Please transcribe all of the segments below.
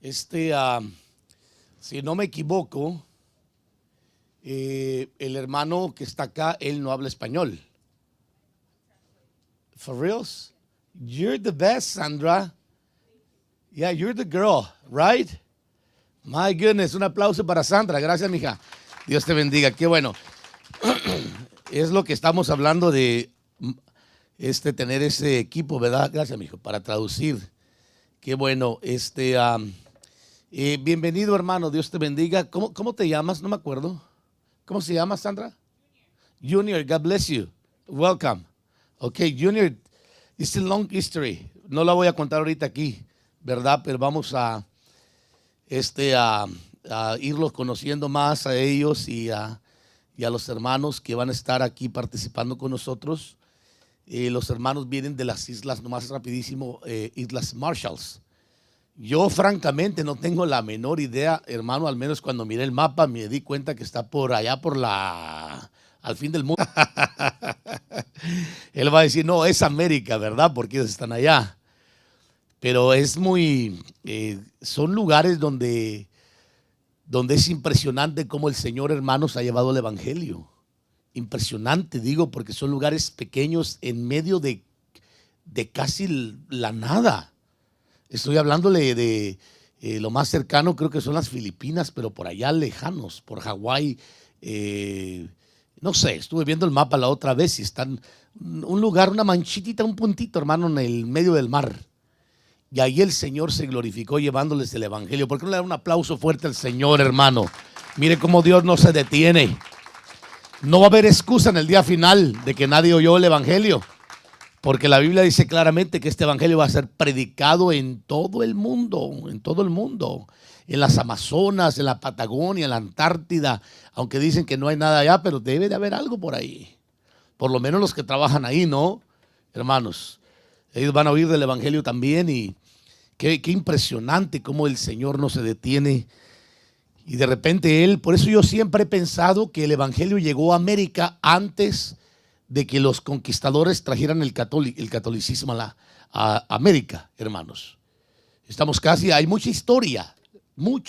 Este, ah, si no me equivoco, el hermano que está acá, él no habla español. For reals? You're the best, Sandra. Yeah, you're the girl, right? My goodness, un aplauso para Sandra. Gracias, mija. Dios te bendiga. Qué bueno. Es lo que estamos hablando de tener ese equipo, ¿verdad? Gracias, mijo, para traducir. Qué bueno. Bienvenido, hermano. Dios te bendiga. ¿Cómo te llamas? No me acuerdo. ¿Cómo se llama, Sandra? Junior. God bless you. Welcome. Okay, Junior, it's a long history. No la voy a contar ahorita aquí, ¿verdad? Pero vamos a irlos conociendo más a ellos y a los hermanos que van a estar aquí participando con nosotros. Los hermanos vienen de las islas, nomás rapidísimo, Islas Marshalls. Yo francamente no tengo la menor idea, hermano, al menos cuando miré el mapa me di cuenta que está por allá, al fin del mundo. Él va a decir, no, es América, ¿verdad? Porque ellos están allá. Pero es son lugares donde es impresionante cómo el Señor, hermanos, ha llevado el Evangelio. Impresionante, digo, porque son lugares pequeños en medio de casi la nada. Estoy hablándole de lo más cercano, creo que son las Filipinas, pero por allá lejanos, por Hawái. No sé, estuve viendo el mapa la otra vez y están un lugar, una manchitita, un puntito, hermano, en el medio del mar. Y ahí el Señor se glorificó llevándoles el Evangelio. ¿Por qué no le dan un aplauso fuerte al Señor, hermano? Mire cómo Dios no se detiene. No va a haber excusa en el día final de que nadie oyó el Evangelio. Porque la Biblia dice claramente que este Evangelio va a ser predicado en todo el mundo, en todo el mundo. En las Amazonas, en la Patagonia, en la Antártida. Aunque dicen que no hay nada allá, pero debe de haber algo por ahí. Por lo menos los que trabajan ahí, ¿no? Hermanos, ellos van a oír del Evangelio también y qué impresionante cómo el Señor no se detiene. Y de repente por eso yo siempre he pensado que el Evangelio llegó a América antes de que los conquistadores trajeran el catolicismo a América, hermanos. Hay mucha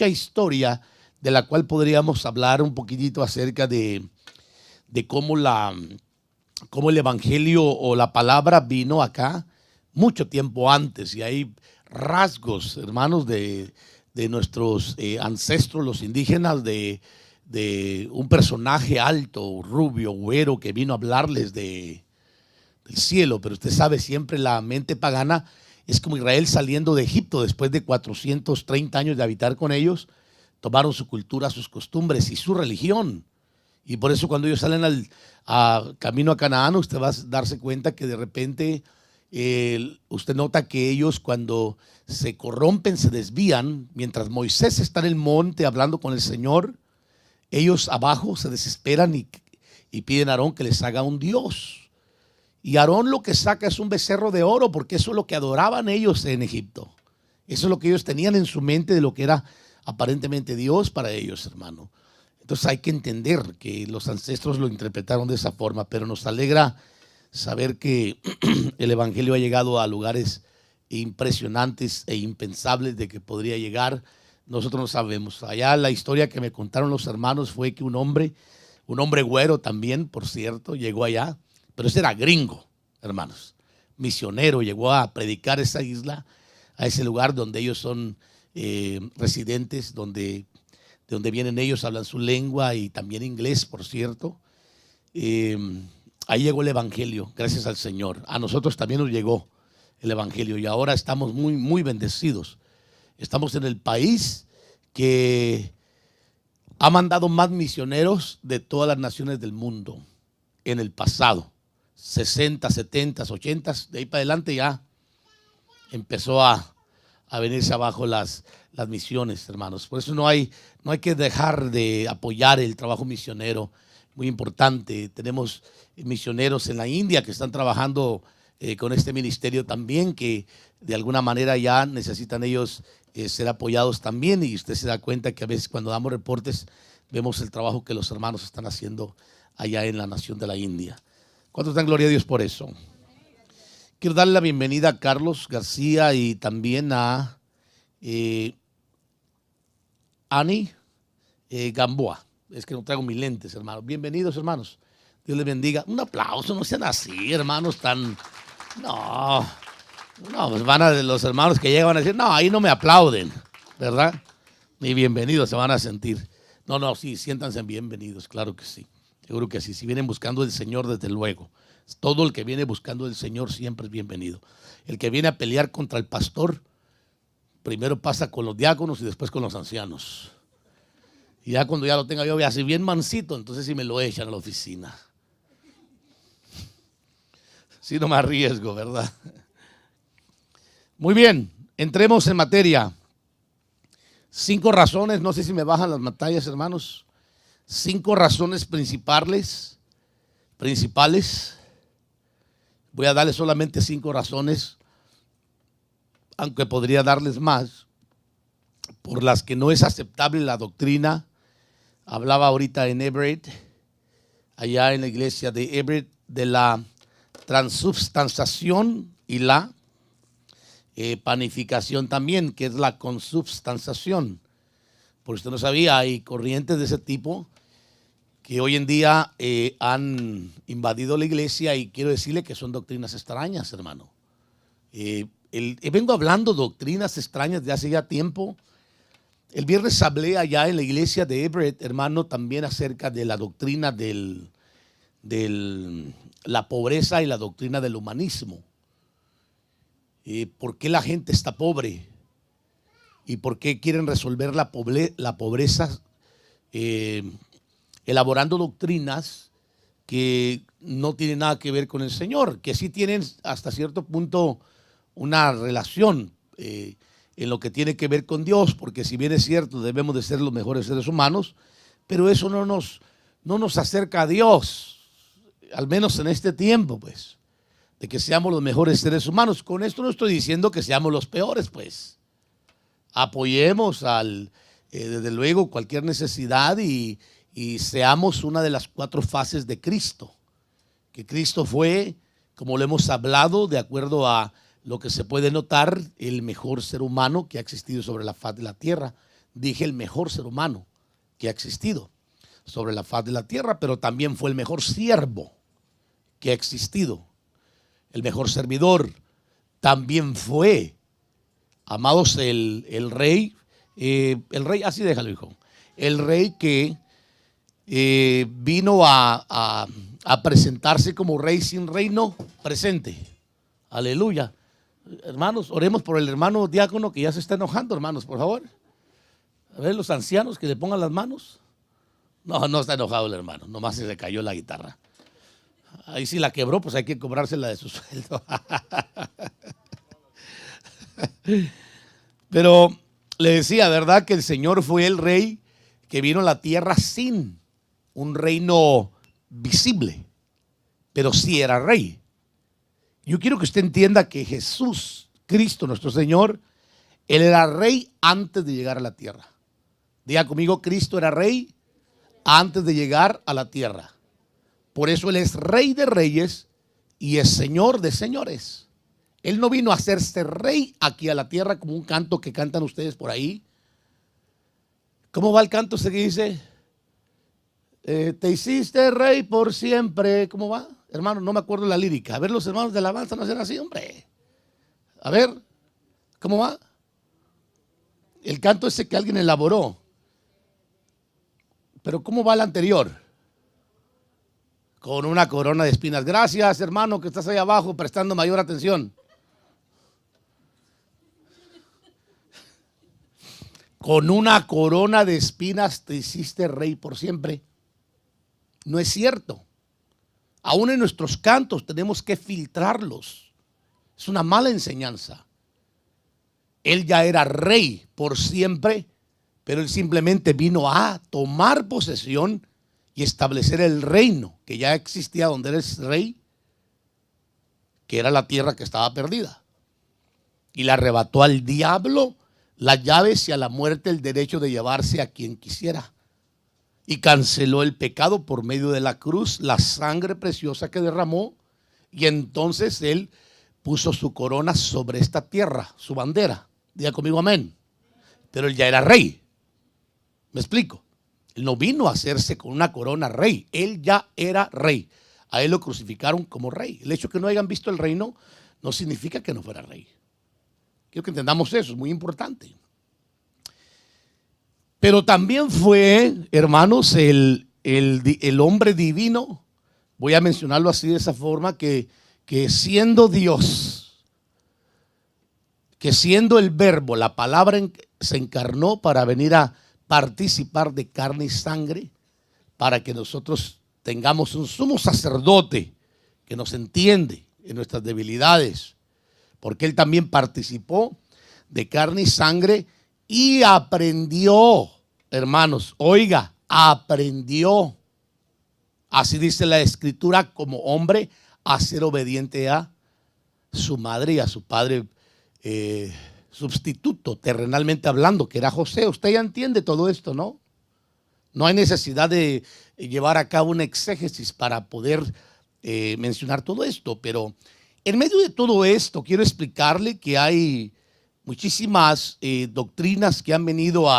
historia de la cual podríamos hablar un poquitito acerca de cómo el Evangelio o la palabra vino acá mucho tiempo antes, y hay rasgos, hermanos, de nuestros ancestros, los indígenas, de un personaje alto, rubio, güero, que vino a hablarles del cielo. Pero usted sabe, siempre la mente pagana es como Israel saliendo de Egipto después de 430 años de habitar con ellos. Tomaron su cultura, sus costumbres y su religión. Y por eso cuando ellos salen camino a Canaán, usted va a darse cuenta que de repente usted nota que ellos, cuando se corrompen, se desvían. Mientras Moisés está en el monte hablando con el Señor, ellos abajo se desesperan y piden a Aarón que les haga un Dios. Y Aarón lo que saca es un becerro de oro, porque eso es lo que adoraban ellos en Egipto. Eso es lo que ellos tenían en su mente de lo que era aparentemente Dios para ellos, hermano. Entonces hay que entender que los ancestros lo interpretaron de esa forma, pero nos alegra saber que el Evangelio ha llegado a lugares impresionantes e impensables de que podría llegar. Nosotros no sabemos. Allá la historia que me contaron los hermanos fue que un hombre güero también, por cierto, llegó allá, pero ese era gringo, hermanos, misionero, llegó a predicar esa isla, a ese lugar donde ellos son residentes, de donde vienen ellos, hablan su lengua y también inglés, por cierto. Ahí llegó el Evangelio, gracias al Señor. A nosotros también nos llegó el Evangelio y ahora estamos muy, muy bendecidos. Estamos en el país que ha mandado más misioneros de todas las naciones del mundo en el pasado. 60, 70, 80, de ahí para adelante ya empezó a venirse abajo las misiones, hermanos. Por eso no hay que dejar de apoyar el trabajo misionero. Muy importante. Tenemos misioneros en la India que están trabajando con este ministerio también, que de alguna manera ya necesitan ellos ser apoyados también. Y usted se da cuenta que a veces cuando damos reportes vemos el trabajo que los hermanos están haciendo allá en la nación de la India. ¿Cuántos dan gloria a Dios por eso? Quiero darle la bienvenida a Carlos García y también a Ani Gamboa. Es que no traigo mis lentes, hermanos. Bienvenidos, hermanos. Dios les bendiga. Un aplauso, no sean así, hermanos, tan... No, pues van a los hermanos que llegan a decir, no, ahí no me aplauden, ¿verdad? Ni bienvenidos se van a sentir. No, sí, siéntanse bienvenidos, claro que sí. Seguro que sí. Si vienen buscando el Señor, desde luego. Todo el que viene buscando el Señor siempre es bienvenido. El que viene a pelear contra el pastor, primero pasa con los diáconos y después con los ancianos. Y ya cuando ya lo tenga yo así bien mansito, entonces sí me lo echan a la oficina. Sí, no me arriesgo, ¿verdad? Muy bien, entremos en materia. 5 razones, no sé si me bajan las pantallas, hermanos. 5 razones principales. Voy a darles solamente 5 razones, aunque podría darles más, por las que no es aceptable la doctrina. Hablaba ahorita en Everett, allá en la iglesia de Everett, de la transubstanciación y la panificación también, que es la consubstanciación. Por si usted no sabía, hay corrientes de ese tipo que hoy en día han invadido la iglesia, y quiero decirle que son doctrinas extrañas, hermano. Vengo hablando de doctrinas extrañas de hace ya tiempo. El viernes hablé allá en la iglesia de Everett, hermano, también acerca de la doctrina de la pobreza y la doctrina del humanismo. ¿Por qué la gente está pobre? ¿Y por qué quieren resolver la pobreza elaborando doctrinas que no tienen nada que ver con el Señor? Que sí tienen hasta cierto punto una relación en lo que tiene que ver con Dios, porque si bien es cierto, debemos de ser los mejores seres humanos, pero eso no nos acerca a Dios, al menos en este tiempo, pues, de que seamos los mejores seres humanos. Con esto no estoy diciendo que seamos los peores, pues. Apoyemos desde luego cualquier necesidad y seamos una de las 4 fases de Cristo. Que Cristo fue, como lo hemos hablado, de acuerdo a lo que se puede notar, el mejor ser humano que ha existido sobre la faz de la tierra. Dije el mejor ser humano que ha existido sobre la faz de la tierra, pero también fue el mejor siervo que ha existido. El mejor servidor también fue. Amados, el rey, así déjalo, hijo. El rey que vino a presentarse como rey sin reino, presente. Aleluya. Hermanos, oremos por el hermano diácono que ya se está enojando, hermanos, por favor. A ver, los ancianos que le pongan las manos. No está enojado el hermano, nomás se le cayó la guitarra. Ahí sí la quebró, pues hay que cobrársela de su sueldo. Pero le decía, ¿verdad? Que el Señor fue el rey que vino a la tierra sin un reino visible, pero sí era rey. Yo quiero que usted entienda que Jesús, Cristo nuestro Señor, Él era rey antes de llegar a la tierra. Diga conmigo, Cristo era rey antes de llegar a la tierra. Por eso Él es rey de reyes y es señor de señores. Él no vino a hacerse rey aquí a la tierra como un canto que cantan ustedes por ahí. ¿Cómo va el canto ese que dice? Te hiciste rey por siempre. ¿Cómo va? Hermano, no me acuerdo la lírica. A ver, los hermanos de alabanza no hacen así, hombre. A ver, ¿cómo va? El canto ese que alguien elaboró. Pero ¿cómo va el anterior? Con una corona de espinas. Gracias, hermano, que estás ahí abajo prestando mayor atención. Con una corona de espinas te hiciste rey por siempre. No es cierto. Aún en nuestros cantos tenemos que filtrarlos. Es una mala enseñanza. Él ya era rey por siempre, pero Él simplemente vino a tomar posesión y establecer el reino que ya existía donde Él es rey, que era la tierra que estaba perdida. Y le arrebató al diablo las llaves y a la muerte el derecho de llevarse a quien quisiera. Y canceló el pecado por medio de la cruz, la sangre preciosa que derramó. Y entonces Él puso su corona sobre esta tierra, su bandera. Diga conmigo amén. Pero Él ya era rey. ¿Me explico? Él no vino a hacerse con una corona rey. Él ya era rey. A él lo crucificaron como rey. El hecho de que no hayan visto el reino no significa que no fuera rey. Quiero que entendamos eso, es muy importante. Pero también fue, hermanos, el hombre divino, voy a mencionarlo así de esa forma, que siendo Dios, que siendo el verbo, la palabra se encarnó para venir a participar de carne y sangre, para que nosotros tengamos un sumo sacerdote que nos entiende en nuestras debilidades, porque él también participó de carne y sangre y aprendió, hermanos, oiga, aprendió, así dice la escritura, como hombre a ser obediente a su madre y a su padre sustituto, terrenalmente hablando, que era José. Usted ya entiende todo esto, ¿no? No hay necesidad de llevar a cabo una exégesis para poder mencionar todo esto, pero en medio de todo esto quiero explicarle que hay muchísimas doctrinas que han venido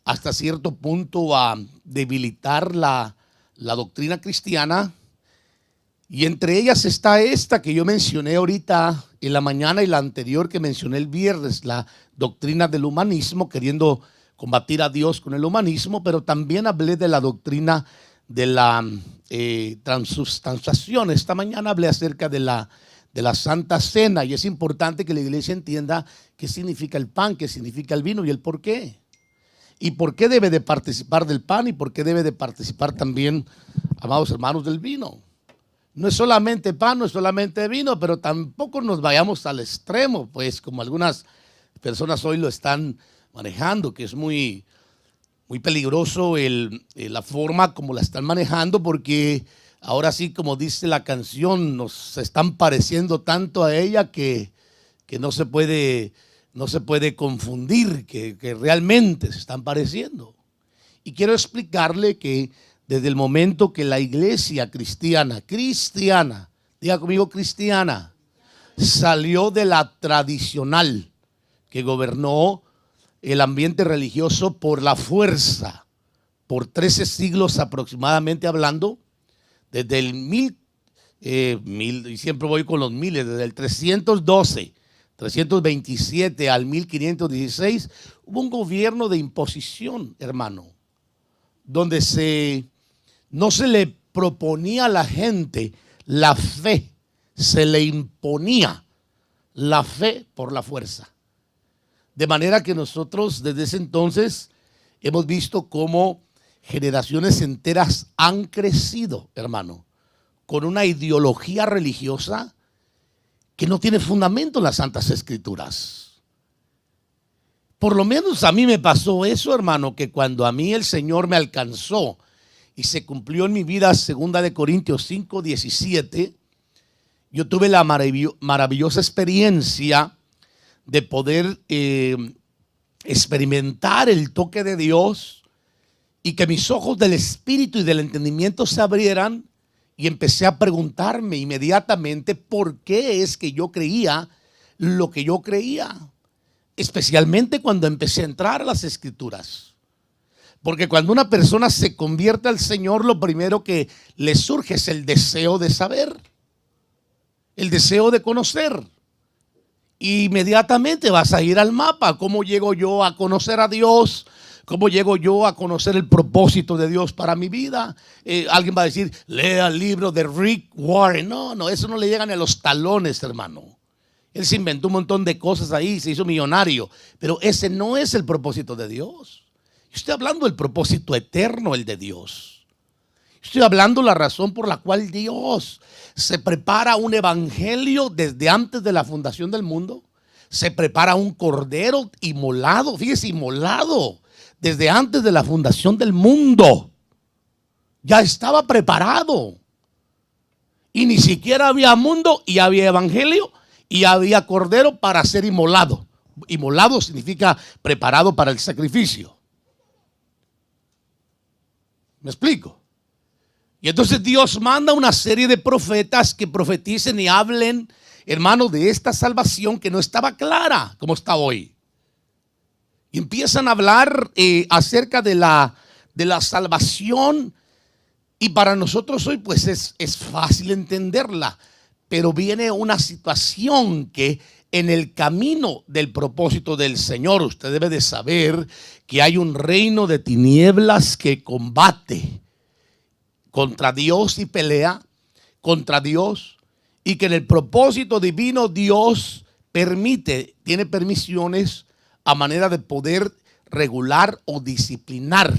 hasta cierto punto a debilitar la doctrina cristiana, y entre ellas está esta que yo mencioné ahorita en la mañana y la anterior que mencioné el viernes, la doctrina del humanismo, queriendo combatir a Dios con el humanismo, pero también hablé de la doctrina de la transubstanciación. Esta mañana hablé acerca de la Santa Cena, y es importante que la iglesia entienda qué significa el pan, qué significa el vino y el por qué. Y por qué debe de participar del pan y por qué debe de participar también, amados hermanos, del vino. No es solamente pan, no es solamente vino, pero tampoco nos vayamos al extremo, pues como algunas personas hoy lo están manejando, que es muy, muy peligroso la forma como la están manejando, porque ahora sí, como dice la canción, nos están pareciendo tanto a ella que no se puede confundir, que realmente se están pareciendo. Y quiero explicarle que desde el momento que la iglesia cristiana, diga conmigo cristiana, salió de la tradicional que gobernó el ambiente religioso por la fuerza, por 13 siglos aproximadamente hablando, desde el y siempre voy con los miles, desde el 327 al 1516, hubo un gobierno de imposición, hermano, donde no se le proponía a la gente la fe, se le imponía la fe por la fuerza. De manera que nosotros desde ese entonces hemos visto cómo generaciones enteras han crecido, hermano, con una ideología religiosa que no tiene fundamento en las Santas Escrituras. Por lo menos a mí me pasó eso, hermano, que cuando a mí el Señor me alcanzó y se cumplió en mi vida 2 Corintios 5:17, yo tuve la maravillosa experiencia de poder experimentar el toque de Dios y que mis ojos del espíritu y del entendimiento se abrieran, y empecé a preguntarme inmediatamente por qué es que yo creía lo que yo creía, especialmente cuando empecé a entrar a las Escrituras. Porque cuando una persona se convierte al Señor, lo primero que le surge es el deseo de saber, el deseo de conocer. Inmediatamente vas a ir al mapa. ¿Cómo llego yo a conocer a Dios? ¿Cómo llego yo a conocer el propósito de Dios para mi vida? Alguien va a decir, lea el libro de Rick Warren. No, eso no le llega ni a los talones, hermano. Él se inventó un montón de cosas ahí, se hizo millonario, pero ese no es el propósito de Dios. Yo estoy hablando del propósito eterno, el de Dios. Estoy hablando la razón por la cual Dios se prepara un evangelio desde antes de la fundación del mundo. Se prepara un cordero inmolado, fíjese, inmolado desde antes de la fundación del mundo. Ya estaba preparado. Y ni siquiera había mundo y había evangelio y había cordero para ser inmolado. Inmolado significa preparado para el sacrificio. ¿Me explico? Y entonces Dios manda una serie de profetas que profeticen y hablen, hermano, de esta salvación que no estaba clara como está hoy. Y empiezan a hablar acerca de la salvación. Y para nosotros hoy pues es fácil entenderla. Pero viene una situación que en el camino del propósito del Señor, usted debe de saber que hay un reino de tinieblas que combate contra Dios y pelea contra Dios, y que en el propósito divino Dios tiene permisiones a manera de poder regular o disciplinar.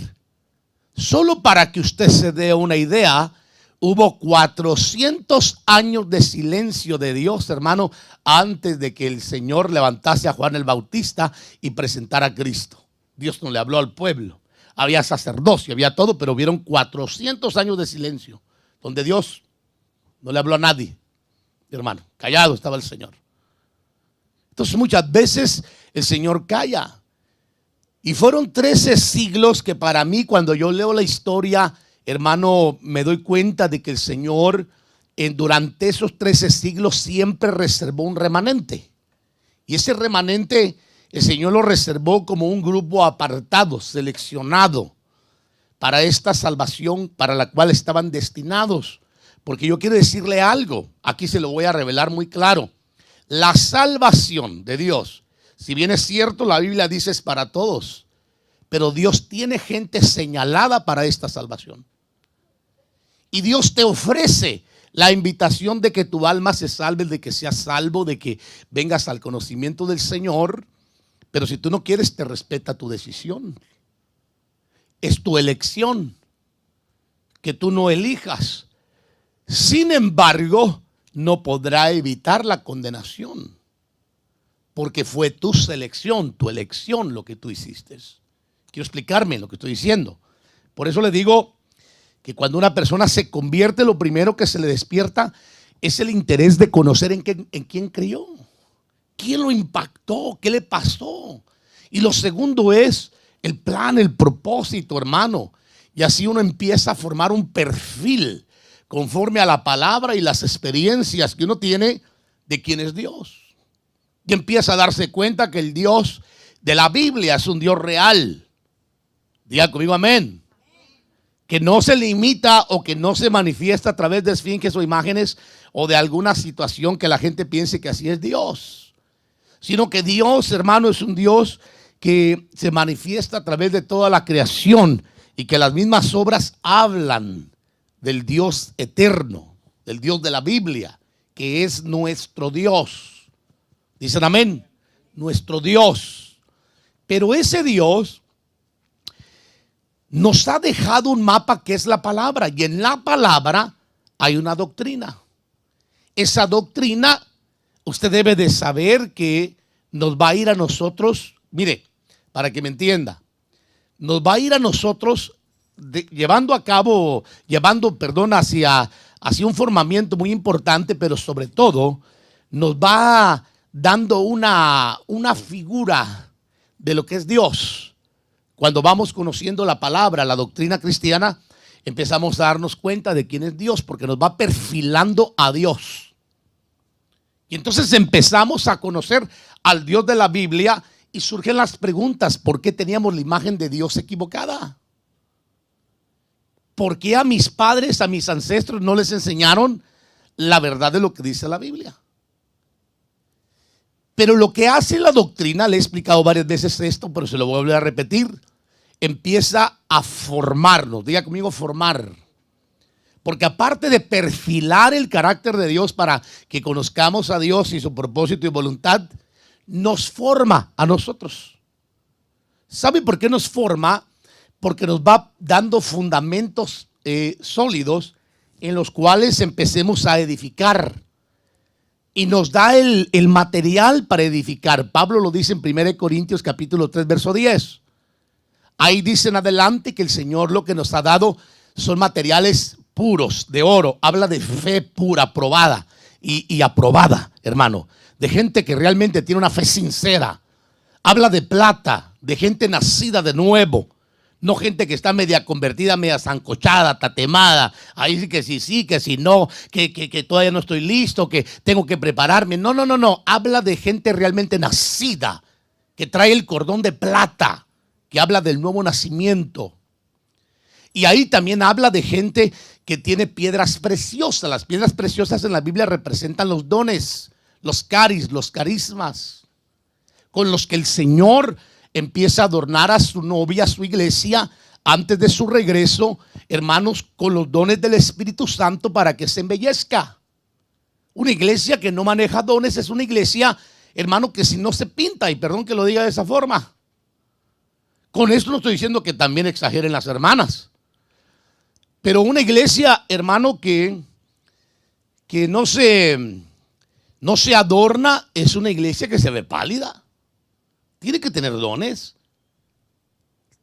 Solo para que usted se dé una idea, hubo 400 años de silencio de Dios, hermano, antes de que el Señor levantase a Juan el Bautista y presentara a Cristo. Dios no le habló al pueblo. Había sacerdocio, había todo, pero hubieron 400 años de silencio, donde Dios no le habló a nadie. Hermano, callado estaba el Señor. Entonces muchas veces el Señor calla. Y fueron 13 siglos que para mí, cuando yo leo la historia, hermano, me doy cuenta de que el Señor durante esos 13 siglos siempre reservó un remanente. Y ese remanente el Señor lo reservó como un grupo apartado, seleccionado para esta salvación para la cual estaban destinados. Porque yo quiero decirle algo, aquí se lo voy a revelar muy claro. La salvación de Dios, si bien es cierto, la Biblia dice es para todos, pero Dios tiene gente señalada para esta salvación. Y Dios te ofrece la invitación de que tu alma se salve, de que seas salvo, de que vengas al conocimiento del Señor. Pero si tú no quieres, te respeta tu decisión. Es tu elección, que tú no elijas. Sin embargo, no podrá evitar la condenación, porque fue tu selección, tu elección lo que tú hiciste. Quiero explicarme lo que estoy diciendo. Por eso le digo que cuando una persona se convierte, lo primero que se le despierta es el interés de conocer en quién creyó. ¿Quién lo impactó? ¿Qué le pasó? Y lo segundo es el plan, el propósito, hermano. Y así uno empieza a formar un perfil conforme a la palabra y las experiencias que uno tiene de quién es Dios. Y empieza a darse cuenta que el Dios de la Biblia es un Dios real. Diga conmigo amén. Que no se limita o que no se manifiesta a través de esfinges o imágenes o de alguna situación que la gente piense que así es Dios. Sino que Dios, hermano, es un Dios que se manifiesta a través de toda la creación y que las mismas obras hablan del Dios eterno, del Dios de la Biblia, que es nuestro Dios. Dicen amén, nuestro Dios. Pero ese Dios nos ha dejado un mapa que es la palabra, y en la palabra hay una doctrina. Esa doctrina, usted debe de saber que nos va a ir a nosotros, mire, para que me entienda, nos va a ir a nosotros llevando hacia un formamiento muy importante, pero sobre todo nos va dando una figura de lo que es Dios. Cuando vamos conociendo la palabra, la doctrina cristiana, empezamos a darnos cuenta de quién es Dios, porque nos va perfilando a Dios. Y entonces empezamos a conocer al Dios de la Biblia y surgen las preguntas: ¿por qué teníamos la imagen de Dios equivocada? ¿Por qué a mis padres, a mis ancestros no les enseñaron la verdad de lo que dice la Biblia? Pero lo que hace la doctrina, le he explicado varias veces esto, pero se lo voy a volver a repetir, empieza a formarnos. Diga conmigo, formar. Porque aparte de perfilar el carácter de Dios para que conozcamos a Dios y su propósito y voluntad, nos forma a nosotros. ¿Sabe por qué nos forma? Porque nos va dando fundamentos sólidos en los cuales empecemos a edificar. Y nos da el material para edificar. Pablo lo dice en 1 Corintios capítulo 3, verso 10. Ahí dice en adelante que el Señor lo que nos ha dado son materiales puros, de oro. Habla de fe pura, probada y aprobada, hermano. De gente que realmente tiene una fe sincera. Habla de plata, de gente nacida de nuevo. No gente que está media convertida, media zancochada, tatemada. Ahí sí, que sí, no, que todavía no estoy listo, que tengo que prepararme. No. Habla de gente realmente nacida que trae el cordón de plata, que habla del nuevo nacimiento. Y ahí también habla de gente que tiene piedras preciosas. Las piedras preciosas en la Biblia representan los dones, los caris, los carismas, con los que el Señor empieza a adornar a su novia, a su iglesia, antes de su regreso, hermanos, con los dones del Espíritu Santo para que se embellezca. Una iglesia que no maneja dones es una iglesia, hermano, que si no se pinta, y perdón que lo diga de esa forma. Con esto no estoy diciendo que también exageren las hermanas. Pero una iglesia, hermano, que no se adorna, es una iglesia que se ve pálida. Tiene que tener dones.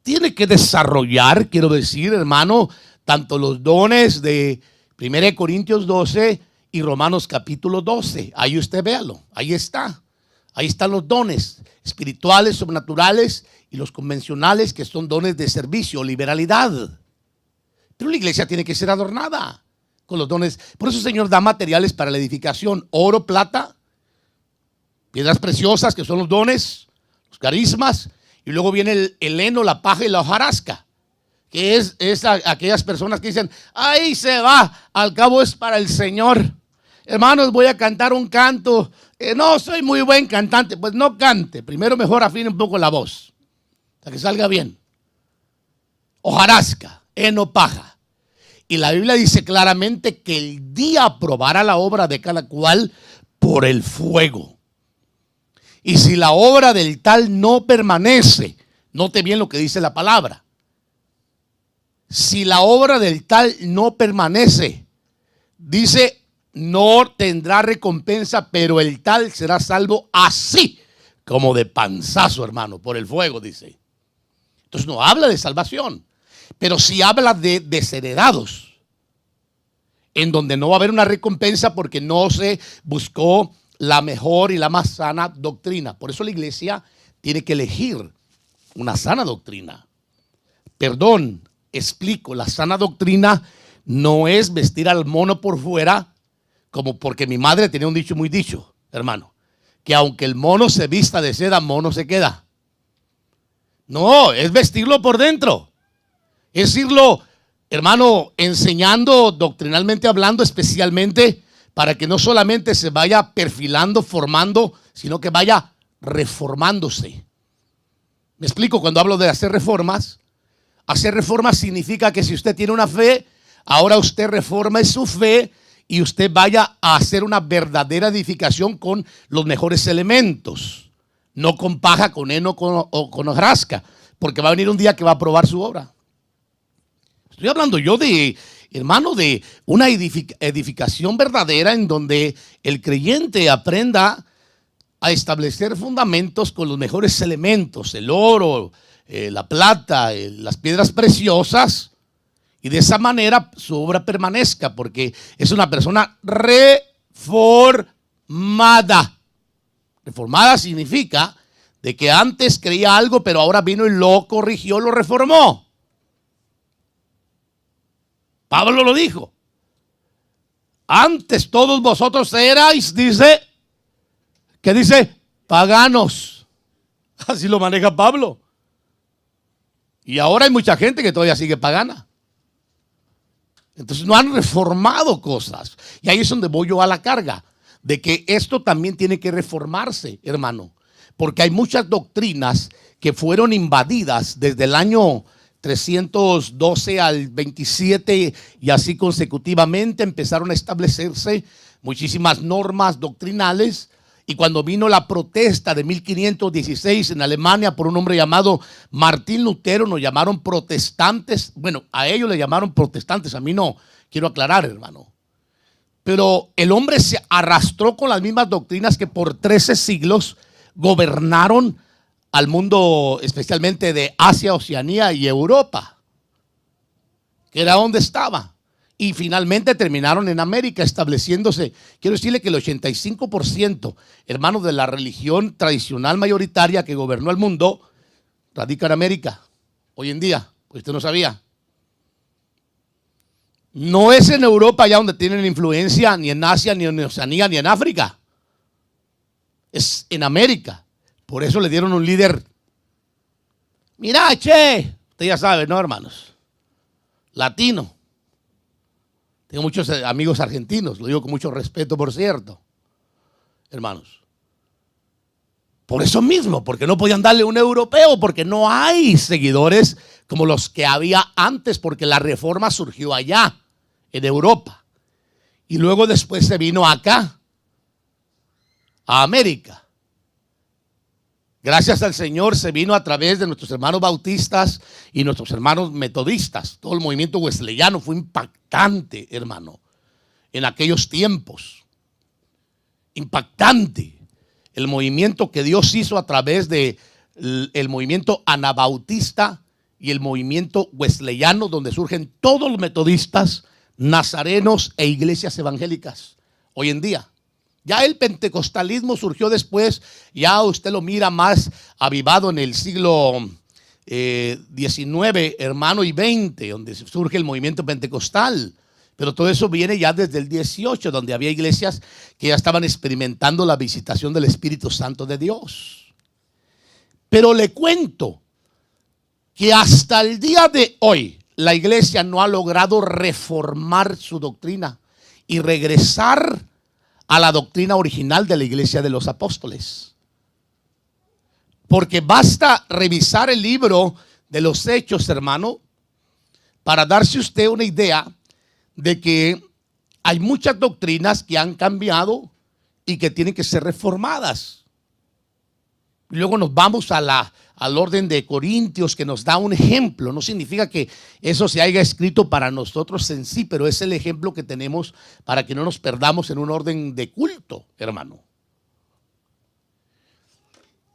Tiene que desarrollar, quiero decir, hermano, tanto los dones de 1 Corintios 12 y Romanos capítulo 12. Ahí usted véalo, ahí está. Ahí están los dones espirituales, sobrenaturales y los convencionales, que son dones de servicio, liberalidad. Pero la iglesia tiene que ser adornada con los dones. Por eso el Señor da materiales para la edificación: oro, plata, piedras preciosas, que son los dones, los carismas, y luego viene el heno, la paja y la hojarasca, que es aquellas personas que dicen: ahí se va, al cabo es para el Señor. Hermanos, voy a cantar un canto. No soy muy buen cantante. Pues no cante. Primero mejor afine un poco la voz, para que salga bien. Hojarasca, heno, paja. Y la Biblia dice claramente que el día probará la obra de cada cual por el fuego. Y si la obra del tal no permanece, note bien lo que dice la palabra. Si la obra del tal no permanece, dice, no tendrá recompensa, pero el tal será salvo así como de panzazo, hermano, por el fuego, dice. Entonces no habla de salvación, pero sí habla de desheredados, en donde no va a haber una recompensa porque no se buscó la mejor y la más sana doctrina. Por eso la iglesia tiene que elegir una sana doctrina. Perdón, explico, la sana doctrina no es vestir al mono por fuera, como porque mi madre tenía un dicho muy dicho, hermano, que aunque el mono se vista de seda, mono se queda. No, es vestirlo por dentro. Es irlo, hermano, enseñando doctrinalmente hablando, especialmente para que no solamente se vaya perfilando, formando, sino que vaya reformándose. Me explico cuando hablo de hacer reformas. Hacer reformas significa que si usted tiene una fe, ahora usted reforma su fe y usted vaya a hacer una verdadera edificación con los mejores elementos, no con paja, con heno o con hojarasca, porque va a venir un día que va a probar su obra. Estoy hablando yo de, hermano, de una edificación verdadera en donde el creyente aprenda a establecer fundamentos con los mejores elementos, el oro, la plata, las piedras preciosas, y de esa manera su obra permanezca, porque es una persona reformada. Reformada significa de que antes creía algo, pero ahora vino y lo corrigió, lo reformó. Pablo lo dijo. Antes todos vosotros erais, dice, ¿qué dice? Paganos. Así lo maneja Pablo. Y ahora hay mucha gente que todavía sigue pagana. Entonces no han reformado cosas. Y ahí es donde voy yo a la carga, de que esto también tiene que reformarse, hermano. Porque hay muchas doctrinas que fueron invadidas desde el año 312 al 27 y así consecutivamente empezaron a establecerse muchísimas normas doctrinales. Y cuando vino la protesta de 1516 en Alemania por un hombre llamado Martín Lutero, nos llamaron protestantes. Bueno, a ellos le llamaron protestantes, a mí no, quiero aclarar, hermano. Pero el hombre se arrastró con las mismas doctrinas que por 13 siglos gobernaron al mundo, especialmente de Asia, Oceanía y Europa, que era donde estaba. Y finalmente terminaron en América estableciéndose. Quiero decirle que el 85%, hermanos, de la religión tradicional mayoritaria que gobernó el mundo, radica en América. Hoy en día, pues usted no sabía. No es en Europa allá donde tienen influencia, ni en Asia, ni en Oceanía, ni en África. Es en América. Por eso le dieron un líder. Mira, che, usted ya sabe, ¿no, hermanos? Latino. Tengo muchos amigos argentinos, lo digo con mucho respeto, por cierto, hermanos. Por eso mismo, porque no podían darle un europeo, porque no hay seguidores como los que había antes, porque la reforma surgió allá, en Europa. Y luego después se vino acá, a América. Gracias al Señor se vino a través de nuestros hermanos bautistas y nuestros hermanos metodistas. Todo el movimiento wesleyano fue impactante, hermano, en aquellos tiempos. Impactante. El movimiento que Dios hizo a través de el movimiento anabautista y el movimiento wesleyano, donde surgen todos los metodistas, nazarenos e iglesias evangélicas hoy en día. Ya el pentecostalismo surgió después, ya usted lo mira más avivado en el siglo XIX, hermano, y XX, donde surge el movimiento pentecostal. Pero todo eso viene ya desde el 18, donde había iglesias que ya estaban experimentando la visitación del Espíritu Santo de Dios. Pero le cuento que hasta el día de hoy la iglesia no ha logrado reformar su doctrina y regresar a la doctrina original de la iglesia de los apóstoles. Porque basta revisar el libro de los Hechos, hermano, para darse usted una idea de que hay muchas doctrinas que han cambiado y que tienen que ser reformadas. Y luego nos vamos al orden de Corintios, que nos da un ejemplo. No significa que eso se haya escrito para nosotros en sí, pero es el ejemplo que tenemos para que no nos perdamos en un orden de culto, hermano.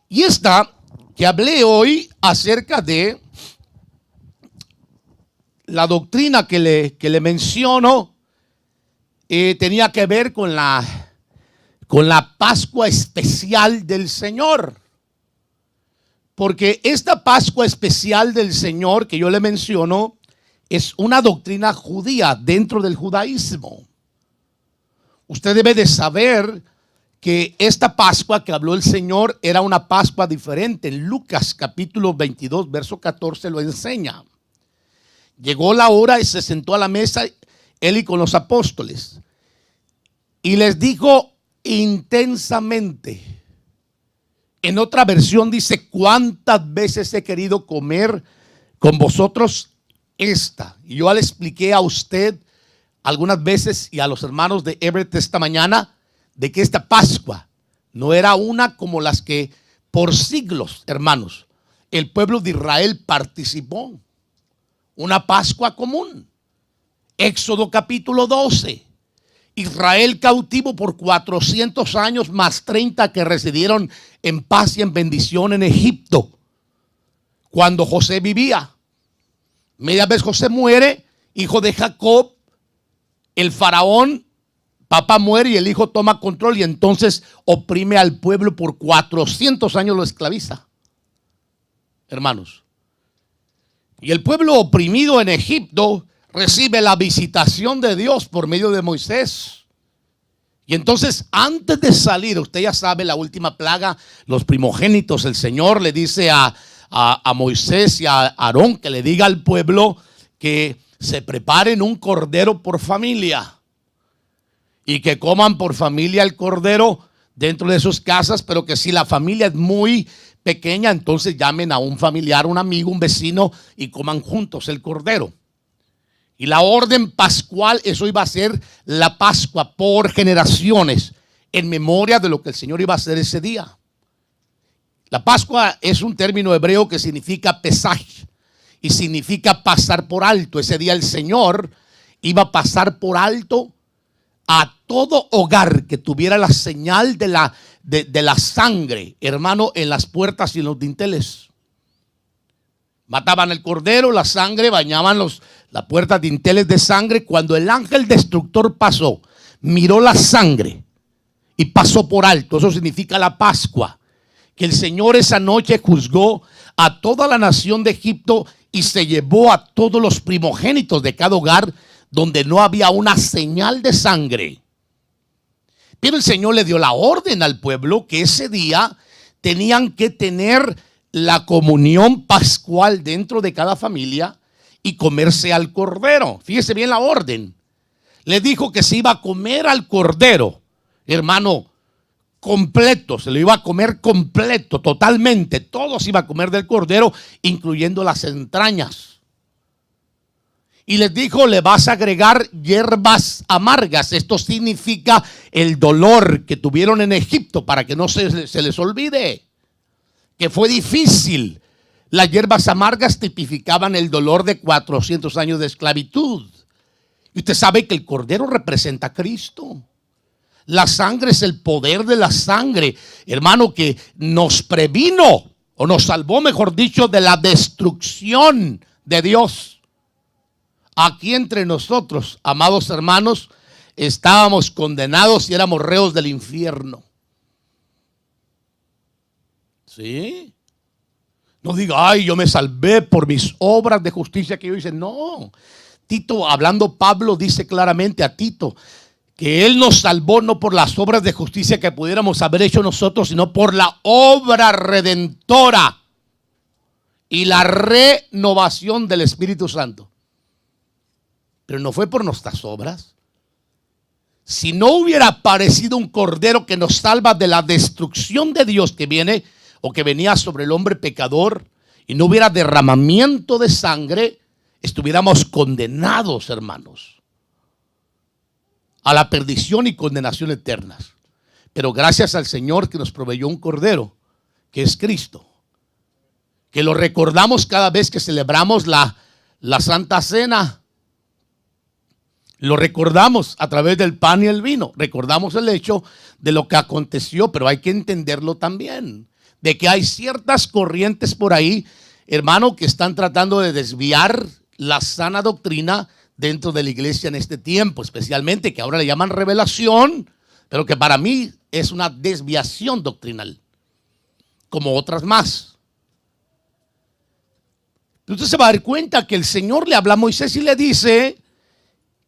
Y esta que hablé hoy acerca de la doctrina que le menciono, tenía que ver con la Pascua especial del Señor. Porque esta Pascua especial del Señor que yo le menciono es una doctrina judía dentro del judaísmo. Usted debe de saber que esta Pascua que habló el Señor era una Pascua diferente. En Lucas capítulo 22, verso 14 lo enseña. Llegó la hora y se sentó a la mesa él y con los apóstoles. Y les dijo intensamente. En otra versión dice: ¿cuántas veces he querido comer con vosotros esta? Y yo le expliqué a usted algunas veces y a los hermanos de Everett esta mañana de que esta Pascua no era una como las que por siglos, hermanos, el pueblo de Israel participó. Una Pascua común. Éxodo capítulo 12. Israel cautivo por 400 años más 30 que residieron en paz y en bendición en Egipto. Cuando José vivía. Media vez José muere, hijo de Jacob, el faraón, papá muere y el hijo toma control y entonces oprime al pueblo por 400 años, lo esclaviza. Hermanos. Y el pueblo oprimido en Egipto recibe la visitación de Dios por medio de Moisés. Y entonces antes de salir, usted ya sabe la última plaga, los primogénitos, el Señor le dice a Moisés y a Aarón que le diga al pueblo que se preparen un cordero por familia y que coman por familia el cordero dentro de sus casas, pero que si la familia es muy pequeña, entonces llamen a un familiar, un amigo, un vecino y coman juntos el cordero. Y la orden pascual, eso iba a ser la Pascua por generaciones, en memoria de lo que el Señor iba a hacer ese día. La Pascua es un término hebreo que significa pesaj y significa pasar por alto. Ese día el Señor iba a pasar por alto a todo hogar que tuviera la señal de la sangre, hermano, en las puertas y en los dinteles. Mataban el cordero, la sangre, bañaban las puertas dinteles de sangre. Cuando el ángel destructor pasó, miró la sangre y pasó por alto. Eso significa la Pascua. Que el Señor esa noche juzgó a toda la nación de Egipto y se llevó a todos los primogénitos de cada hogar donde no había una señal de sangre. Pero el Señor le dio la orden al pueblo que ese día tenían que tener la comunión pascual dentro de cada familia y comerse al cordero. Fíjese bien la orden. Le dijo que se iba a comer al cordero, hermano, completo, se lo iba a comer completo, totalmente. Todo se iba a comer del cordero, incluyendo las entrañas. Y les dijo, le vas a agregar hierbas amargas. Esto significa el dolor que tuvieron en Egipto, para que no se les olvide que fue difícil. Las hierbas amargas tipificaban el dolor de 400 años de esclavitud. Y usted sabe que el cordero representa a Cristo. La sangre es el poder de la sangre, hermano, que nos previno, o nos salvó, mejor dicho, de la destrucción de Dios. Aquí entre nosotros, amados hermanos, estábamos condenados y éramos reos del infierno. ¿Sí? No diga, ay, yo me salvé por mis obras de justicia que yo hice. No. Tito, hablando Pablo, dice claramente a Tito que él nos salvó no por las obras de justicia que pudiéramos haber hecho nosotros, sino por la obra redentora y la renovación del Espíritu Santo. Pero no fue por nuestras obras. Si no hubiera aparecido un cordero que nos salva de la destrucción de Dios que viene o que venía sobre el hombre pecador, y no hubiera derramamiento de sangre, estuviéramos condenados, hermanos, a la perdición y condenación eternas. Pero gracias al Señor que nos proveyó un cordero, que es Cristo, que lo recordamos cada vez que celebramos la Santa Cena. Lo recordamos a través del pan y el vino. Recordamos el hecho de lo que aconteció, pero hay que entenderlo también, de que hay ciertas corrientes por ahí, hermano, que están tratando de desviar la sana doctrina dentro de la iglesia en este tiempo, especialmente que ahora le llaman revelación, pero que para mí es una desviación doctrinal, como otras más. Entonces se va a dar cuenta que el Señor le habla a Moisés y le dice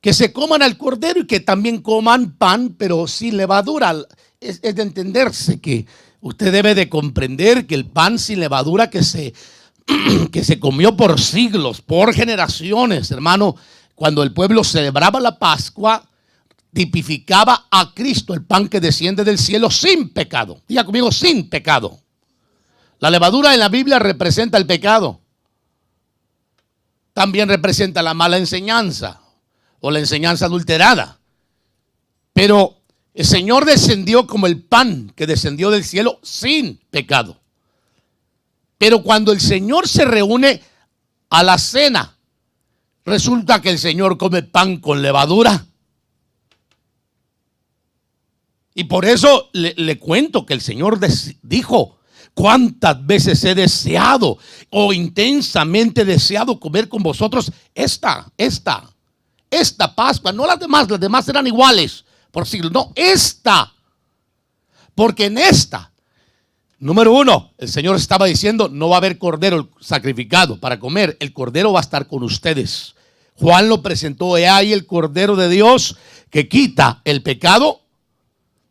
que se coman al cordero y que también coman pan, pero sin levadura. Es de entenderse que usted debe de comprender que el pan sin levadura que se comió por siglos, por generaciones, hermano, cuando el pueblo celebraba la Pascua, tipificaba a Cristo, el pan que desciende del cielo sin pecado. Diga conmigo, sin pecado. La levadura en la Biblia representa el pecado. También representa la mala enseñanza o la enseñanza adulterada. Pero el Señor descendió como el pan que descendió del cielo sin pecado. Pero cuando el Señor se reúne a la cena, resulta que el Señor come pan con levadura. Y por eso le cuento que el Señor dijo: cuántas veces he deseado o intensamente deseado comer con vosotros esta Pascua, no las demás eran iguales por siglos, no, esta, porque en esta, número uno, el Señor estaba diciendo, no va a haber cordero sacrificado para comer, el cordero va a estar con ustedes. Juan lo presentó, he ahí el cordero de Dios que quita el pecado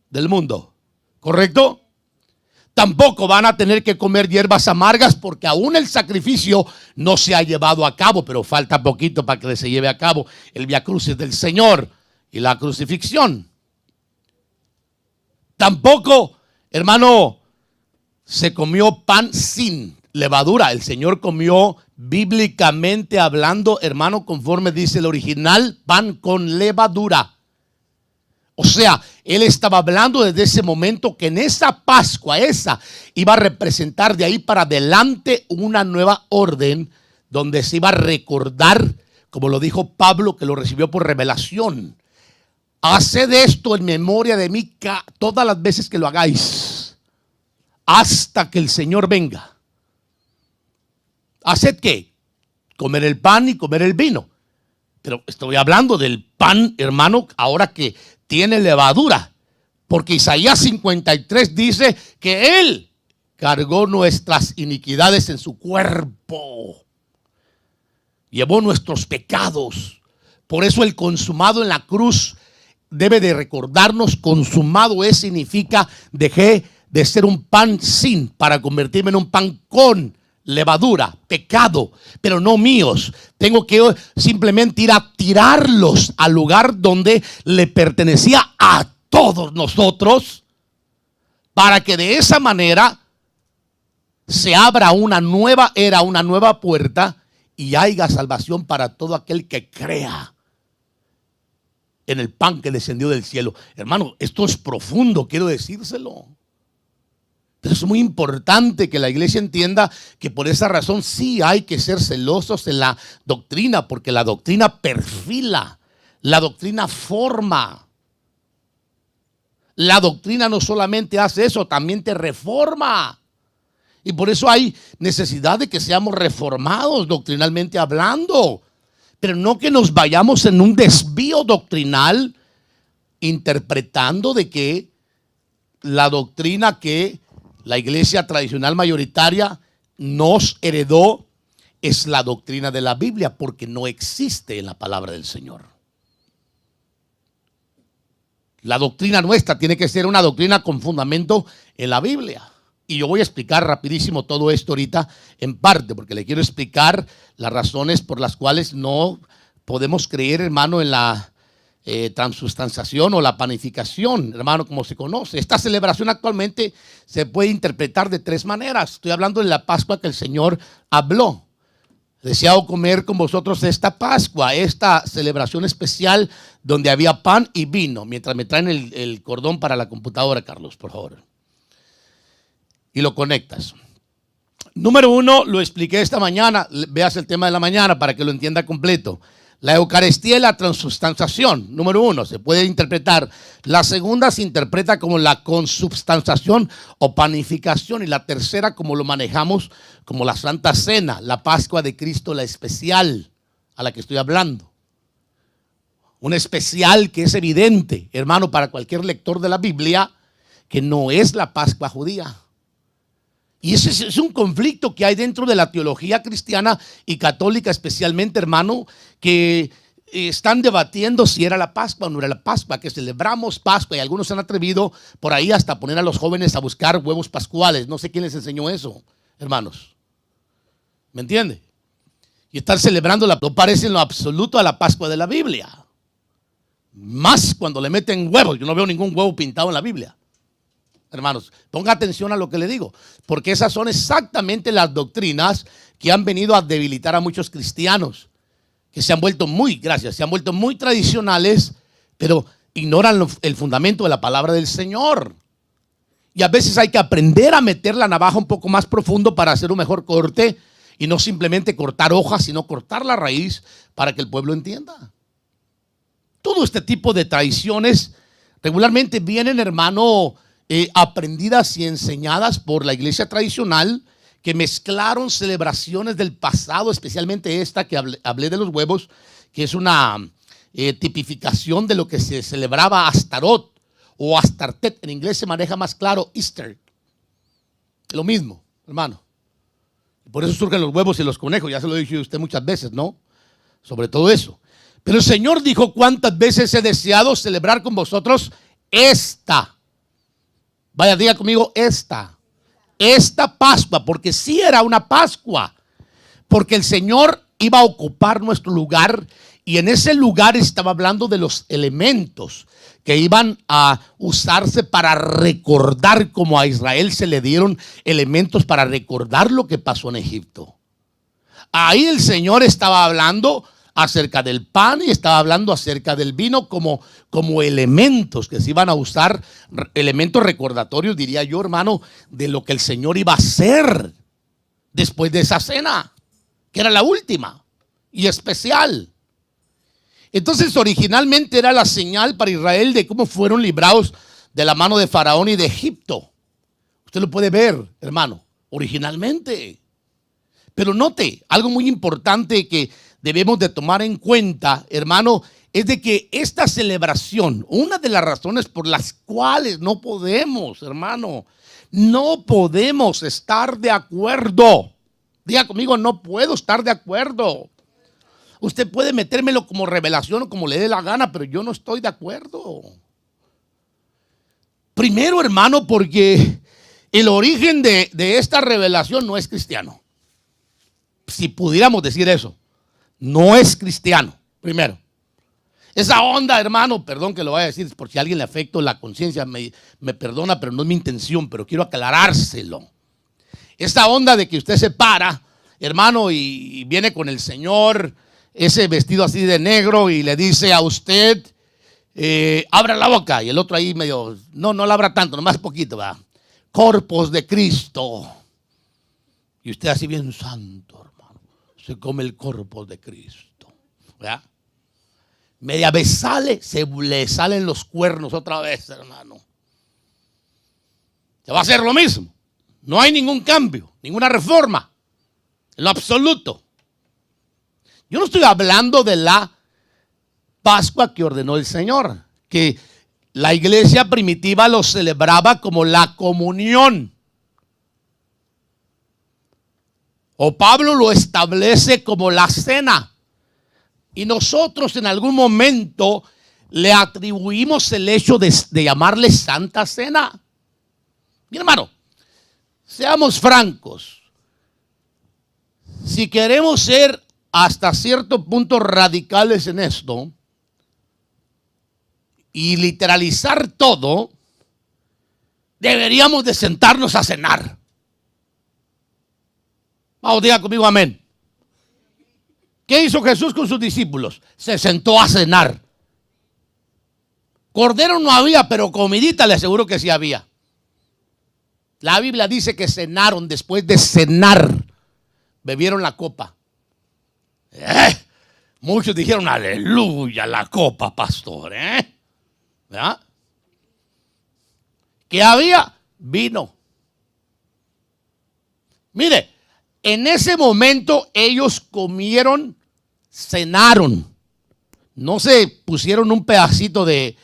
del mundo, ¿correcto? Tampoco van a tener que comer hierbas amargas, porque aún el sacrificio no se ha llevado a cabo, pero falta poquito para que se lleve a cabo el Vía Crucis del Señor y la crucifixión. Tampoco, hermano, se comió pan sin levadura. El Señor comió, bíblicamente hablando, hermano, conforme dice el original, pan con levadura. O sea, él estaba hablando desde ese momento que en esa Pascua, esa iba a representar de ahí para adelante una nueva orden, donde se iba a recordar, como lo dijo Pablo, que lo recibió por revelación. Haced esto en memoria de mí todas las veces que lo hagáis, hasta que el Señor venga. ¿Haced qué? Comer el pan y comer el vino. Pero estoy hablando del pan, hermano, ahora que tiene levadura, porque Isaías 53 dice que Él cargó nuestras iniquidades en su cuerpo, llevó nuestros pecados. Por eso el consumado en la cruz debe de recordarnos, consumado es, significa dejé de ser un pan sin para convertirme en un pan con levadura, pecado, pero no míos. Tengo que simplemente ir a tirarlos al lugar donde le pertenecía a todos nosotros, para que de esa manera se abra una nueva era, una nueva puerta, y haya salvación para todo aquel que crea en el pan que descendió del cielo. Hermano, esto es profundo, quiero decírselo. Pero es muy importante que la iglesia entienda que por esa razón sí hay que ser celosos en la doctrina, porque la doctrina perfila, la doctrina forma. La doctrina no solamente hace eso, también te reforma. Y por eso hay necesidad de que seamos reformados doctrinalmente hablando, pero no que nos vayamos en un desvío doctrinal interpretando de que la doctrina que la iglesia tradicional mayoritaria nos heredó es la doctrina de la Biblia, porque no existe en la palabra del Señor. La doctrina nuestra tiene que ser una doctrina con fundamento en la Biblia. Y yo voy a explicar rapidísimo todo esto ahorita en parte, porque le quiero explicar las razones por las cuales no podemos creer, hermano, en la transubstanciación o la panificación, hermano, como se conoce. Esta celebración actualmente se puede interpretar de tres maneras. Estoy hablando de la Pascua que el Señor habló. Deseado comer con vosotros esta Pascua, esta celebración especial donde había pan y vino. Mientras me traen el cordón para la computadora, Carlos, por favor. Y lo conectas. Número uno, lo expliqué esta mañana. Veas el tema de la mañana para que lo entienda completo. La Eucaristía y la transubstanciación. Número uno, se puede interpretar. La segunda se interpreta como la consubstanciación o panificación. Y la tercera, como lo manejamos, como la Santa Cena, la Pascua de Cristo, la especial a la que estoy hablando. Un especial que es evidente, hermano, para cualquier lector de la Biblia, que no es la Pascua judía. Y ese es un conflicto que hay dentro de la teología cristiana y católica especialmente, hermano, que están debatiendo si era la Pascua o no era la Pascua, que celebramos Pascua, y algunos se han atrevido por ahí hasta poner a los jóvenes a buscar huevos pascuales. No sé quién les enseñó eso, hermanos. ¿Me entiende? Y estar celebrando no parece en lo absoluto a la Pascua de la Biblia. Más cuando le meten huevos. Yo no veo ningún huevo pintado en la Biblia. Hermanos, ponga atención a lo que le digo, porque esas son exactamente las doctrinas que han venido a debilitar a muchos cristianos, que se han vuelto muy tradicionales, pero ignoran el fundamento de la palabra del Señor. Y a veces hay que aprender a meter la navaja un poco más profundo para hacer un mejor corte, y no simplemente cortar hojas, sino cortar la raíz para que el pueblo entienda. Todo este tipo de tradiciones regularmente vienen, hermano, aprendidas y enseñadas por la iglesia tradicional, que mezclaron celebraciones del pasado, especialmente esta que hablé de los huevos, que es una tipificación de lo que se celebraba Astarot o Astartet. En inglés se maneja más claro Easter. Lo mismo, hermano. Por eso surgen los huevos y los conejos. Ya se lo he dicho a usted muchas veces, ¿no? Sobre todo eso. Pero el Señor dijo: ¿cuántas veces he deseado celebrar con vosotros esta? Vaya, diga conmigo, esta Pascua, porque sí era una Pascua, porque el Señor iba a ocupar nuestro lugar, y en ese lugar estaba hablando de los elementos que iban a usarse para recordar, como a Israel se le dieron elementos para recordar lo que pasó en Egipto. Ahí el Señor estaba hablando acerca del pan y estaba hablando acerca del vino como elementos que se iban a usar, elementos recordatorios, diría yo, hermano, de lo que el Señor iba a hacer después de esa cena, que era la última y especial. Entonces, originalmente era la señal para Israel de cómo fueron librados de la mano de Faraón y de Egipto. Usted lo puede ver, hermano, originalmente. Pero note algo muy importante que debemos de tomar en cuenta, hermano, es de que esta celebración, una de las razones por las cuales no podemos, hermano, no podemos estar de acuerdo. Diga conmigo, no puedo estar de acuerdo. Usted puede metérmelo como revelación o como le dé la gana, pero yo no estoy de acuerdo. Primero, hermano, porque El origen de esta revelación no es cristiano. Si pudiéramos decir eso, no es cristiano, primero. Esa onda, hermano, perdón que lo vaya a decir, por si a alguien le afecto la conciencia, me perdona, pero no es mi intención, pero quiero aclarárselo. Esa onda de que usted se para, hermano, y viene con el Señor, ese vestido así de negro, y le dice a usted, abra la boca, y el otro ahí medio, no la abra tanto, nomás poquito, va. Corpos de Cristo. Y usted así bien santo, hermano, se come el corpo de Cristo, ¿verdad? Media vez le salen los cuernos otra vez, hermano. Se va a hacer lo mismo. No hay ningún cambio, ninguna reforma, en lo absoluto. Yo no estoy hablando de la Pascua que ordenó el Señor, que la iglesia primitiva lo celebraba como la comunión. O Pablo lo establece como la cena. Y nosotros en algún momento le atribuimos el hecho de llamarle Santa Cena. Mi hermano, seamos francos. Si queremos ser hasta cierto punto radicales en esto y literalizar todo, deberíamos de sentarnos a cenar. Vamos, diga conmigo amén. ¿Qué hizo Jesús con sus discípulos? Se sentó a cenar. Cordero no había, pero comidita le aseguro que sí había. La Biblia dice que cenaron, después de cenar, bebieron la copa. Muchos dijeron, aleluya, la copa, pastor. ¿Verdad? ¿Qué había? Vino. Mire, en ese momento ellos comieron, cenaron. No se pusieron un pedacito de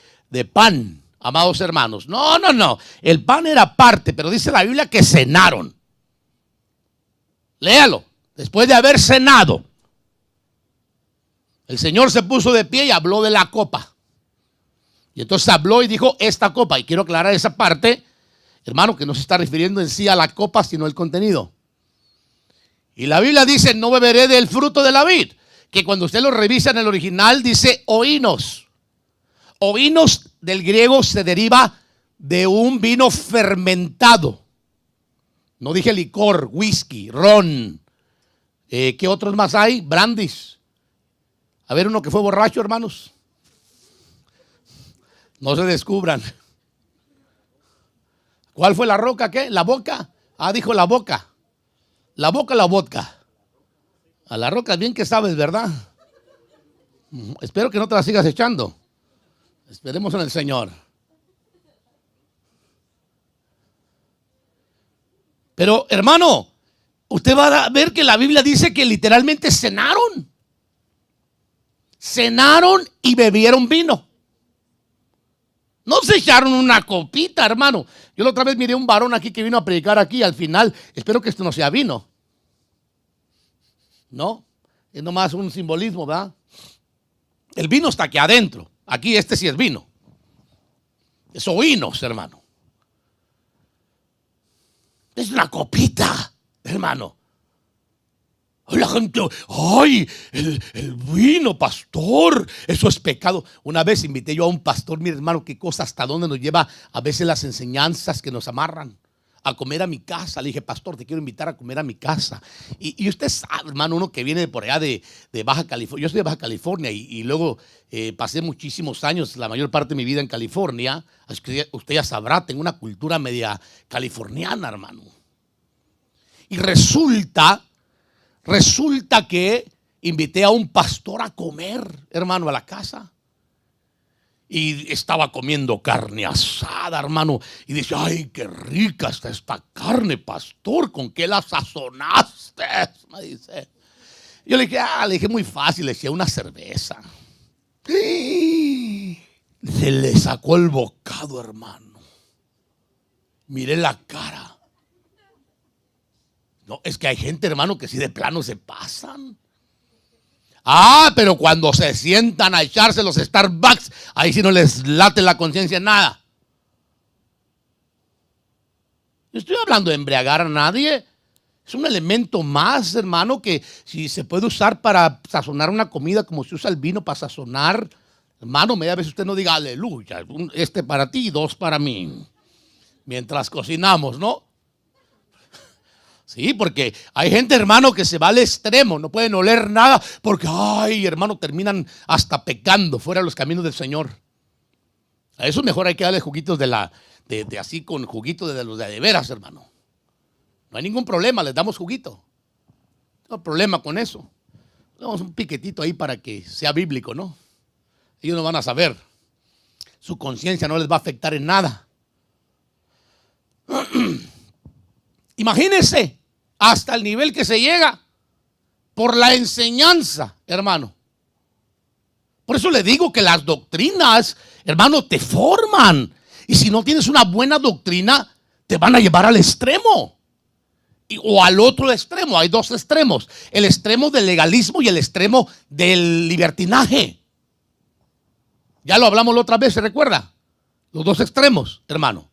pan, amados hermanos. No. El pan era parte, pero dice la Biblia que cenaron. Léalo. Después de haber cenado, el Señor se puso de pie y habló de la copa. Y entonces habló y dijo esta copa. Y quiero aclarar esa parte, hermano, que no se está refiriendo en sí a la copa, sino al contenido. Y la Biblia dice, no beberé del fruto de la vid. Que cuando usted lo revisa en el original dice oínos. Oínos del griego se deriva de un vino fermentado. No dije licor, whisky, ron. ¿Qué otros más hay? Brandis. A ver, uno que fue borracho, hermanos. No se descubran. ¿Cuál fue la roca? ¿Qué? ¿La boca? Dijo la boca. La boca, la vodka. A la roca bien que sabes, ¿verdad? Espero que no te la sigas echando. Esperemos en el Señor. Pero, hermano, usted va a ver que la Biblia dice que literalmente cenaron. Cenaron y bebieron vino. No se echaron una copita, hermano. Yo la otra vez miré un varón aquí que vino a predicar aquí. Al final, espero que esto no sea vino. No, es nomás un simbolismo, ¿verdad? El vino está aquí adentro. Aquí este sí es vino. Es oínos, hermano. Es una copita, hermano. La gente, ¡ay! El vino, pastor, eso es pecado. Una vez invité yo a un pastor, mi hermano, qué cosa, hasta dónde nos lleva a veces las enseñanzas que nos amarran. A comer a mi casa. Le dije, pastor, te quiero invitar a comer a mi casa. Y usted sabe, hermano, uno que viene por allá de Baja California. Yo soy de Baja California y luego pasé muchísimos años, la mayor parte de mi vida en California. Así que usted ya sabrá, tengo una cultura media californiana, hermano. Y resulta que invité a un pastor a comer, hermano, a la casa. Y estaba comiendo carne asada, hermano. Y dice, ay, qué rica está esta carne, pastor. ¿Con qué la sazonaste? Me dice. Yo le dije muy fácil, le eché una cerveza. Se le sacó el bocado, hermano. Miré la cara. No, es que hay gente, hermano, que sí de plano se pasan. Pero cuando se sientan a echarse los Starbucks, ahí sí no les late la conciencia nada. No estoy hablando de embriagar a nadie. Es un elemento más, hermano, que si se puede usar para sazonar una comida como se usa el vino para sazonar, hermano, media vez usted no diga aleluya, este para ti y dos para mí, mientras cocinamos, ¿no? Sí, porque hay gente, hermano, que se va al extremo, no pueden oler nada porque, ay, hermano, terminan hasta pecando fuera de los caminos del Señor. A eso mejor hay que darle juguitos de así con juguitos de los de veras, hermano. No hay ningún problema, les damos juguito. No hay problema con eso. Le damos un piquetito ahí para que sea bíblico, ¿no? Ellos no van a saber. Su conciencia no les va a afectar en nada. Imagínense hasta el nivel que se llega por la enseñanza, hermano. Por eso le digo que las doctrinas, hermano, te forman. Y si no tienes una buena doctrina, te van a llevar al extremo. O al otro extremo. Hay dos extremos. El extremo del legalismo y el extremo del libertinaje. Ya lo hablamos la otra vez, ¿se recuerda? Los dos extremos, hermano.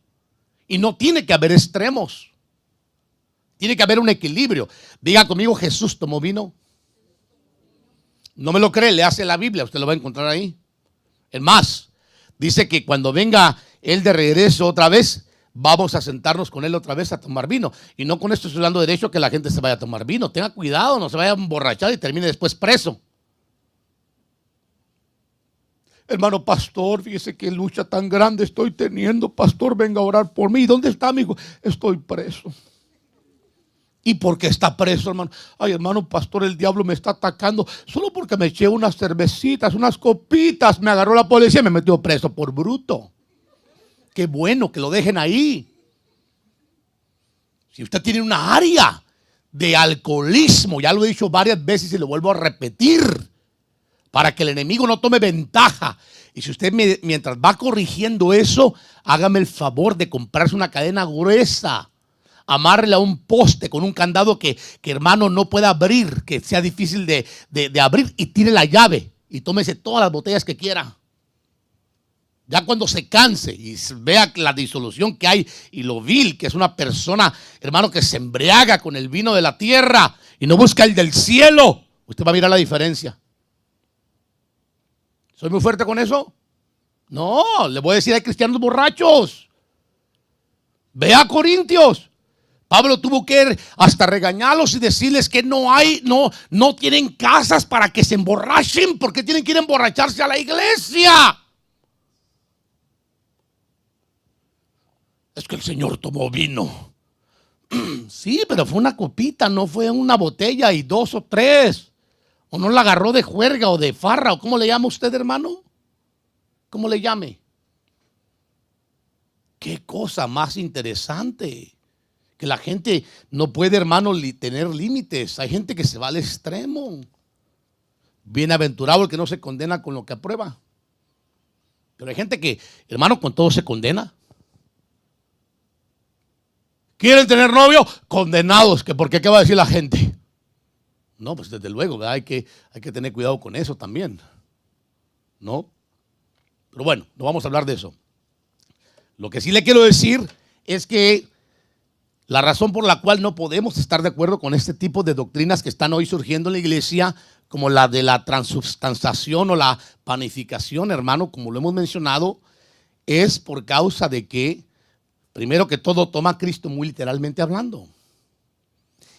Y no tiene que haber extremos. Tiene que haber un equilibrio. Diga conmigo, Jesús tomó vino. No me lo cree, le hace la Biblia, usted lo va a encontrar ahí. Es más, dice que cuando venga él de regreso otra vez, vamos a sentarnos con él otra vez a tomar vino. Y no con esto estoy dando derecho a que la gente se vaya a tomar vino. Tenga cuidado, no se vaya a emborrachar y termine después preso. Hermano pastor, fíjese qué lucha tan grande estoy teniendo. Pastor, venga a orar por mí. ¿Dónde está, amigo? Estoy preso. ¿Y por qué está preso, hermano? Ay, hermano pastor, el diablo me está atacando. Solo porque me eché unas cervecitas, unas copitas. Me agarró la policía y me metió preso por bruto. Qué bueno que lo dejen ahí. Si usted tiene una área de alcoholismo, ya lo he dicho varias veces y lo vuelvo a repetir, para que el enemigo no tome ventaja. Y si usted mientras va corrigiendo eso, hágame el favor de comprarse una cadena gruesa. Amárrela a un poste con un candado que hermano no pueda abrir, que sea difícil de abrir, y tire la llave y tómese todas las botellas que quiera. Ya cuando se canse y vea la disolución que hay y lo vil que es una persona, hermano, que se embriaga con el vino de la tierra y no busca el del cielo, usted va a mirar la diferencia. ¿Soy muy fuerte con eso? No, le voy a decir, hay cristianos borrachos. Ve a Corintios. Pablo tuvo que ir hasta regañarlos y decirles que no tienen casas para que se emborrachen, porque tienen que ir a emborracharse a la iglesia. Es que el Señor tomó vino. Sí, pero fue una copita, no fue una botella y dos o tres. O no la agarró de juerga o de farra, o ¿cómo le llama usted, hermano? ¿Cómo le llame? Qué cosa más interesante. Que la gente no puede, hermano, tener límites. Hay gente que se va al extremo. Bienaventurado el que no se condena con lo que aprueba. Pero hay gente que, hermano, con todo se condena. ¿Quieren tener novio? Condenados. ¿Que por qué? ¿Qué va a decir la gente? No, pues desde luego, ¿verdad? Hay que tener cuidado con eso también. ¿No? Pero bueno, no vamos a hablar de eso. Lo que sí le quiero decir es que la razón por la cual no podemos estar de acuerdo con este tipo de doctrinas que están hoy surgiendo en la iglesia, como la de la transubstanciación o la panificación, hermano, como lo hemos mencionado, es por causa de que, primero que todo, toma a Cristo muy literalmente hablando.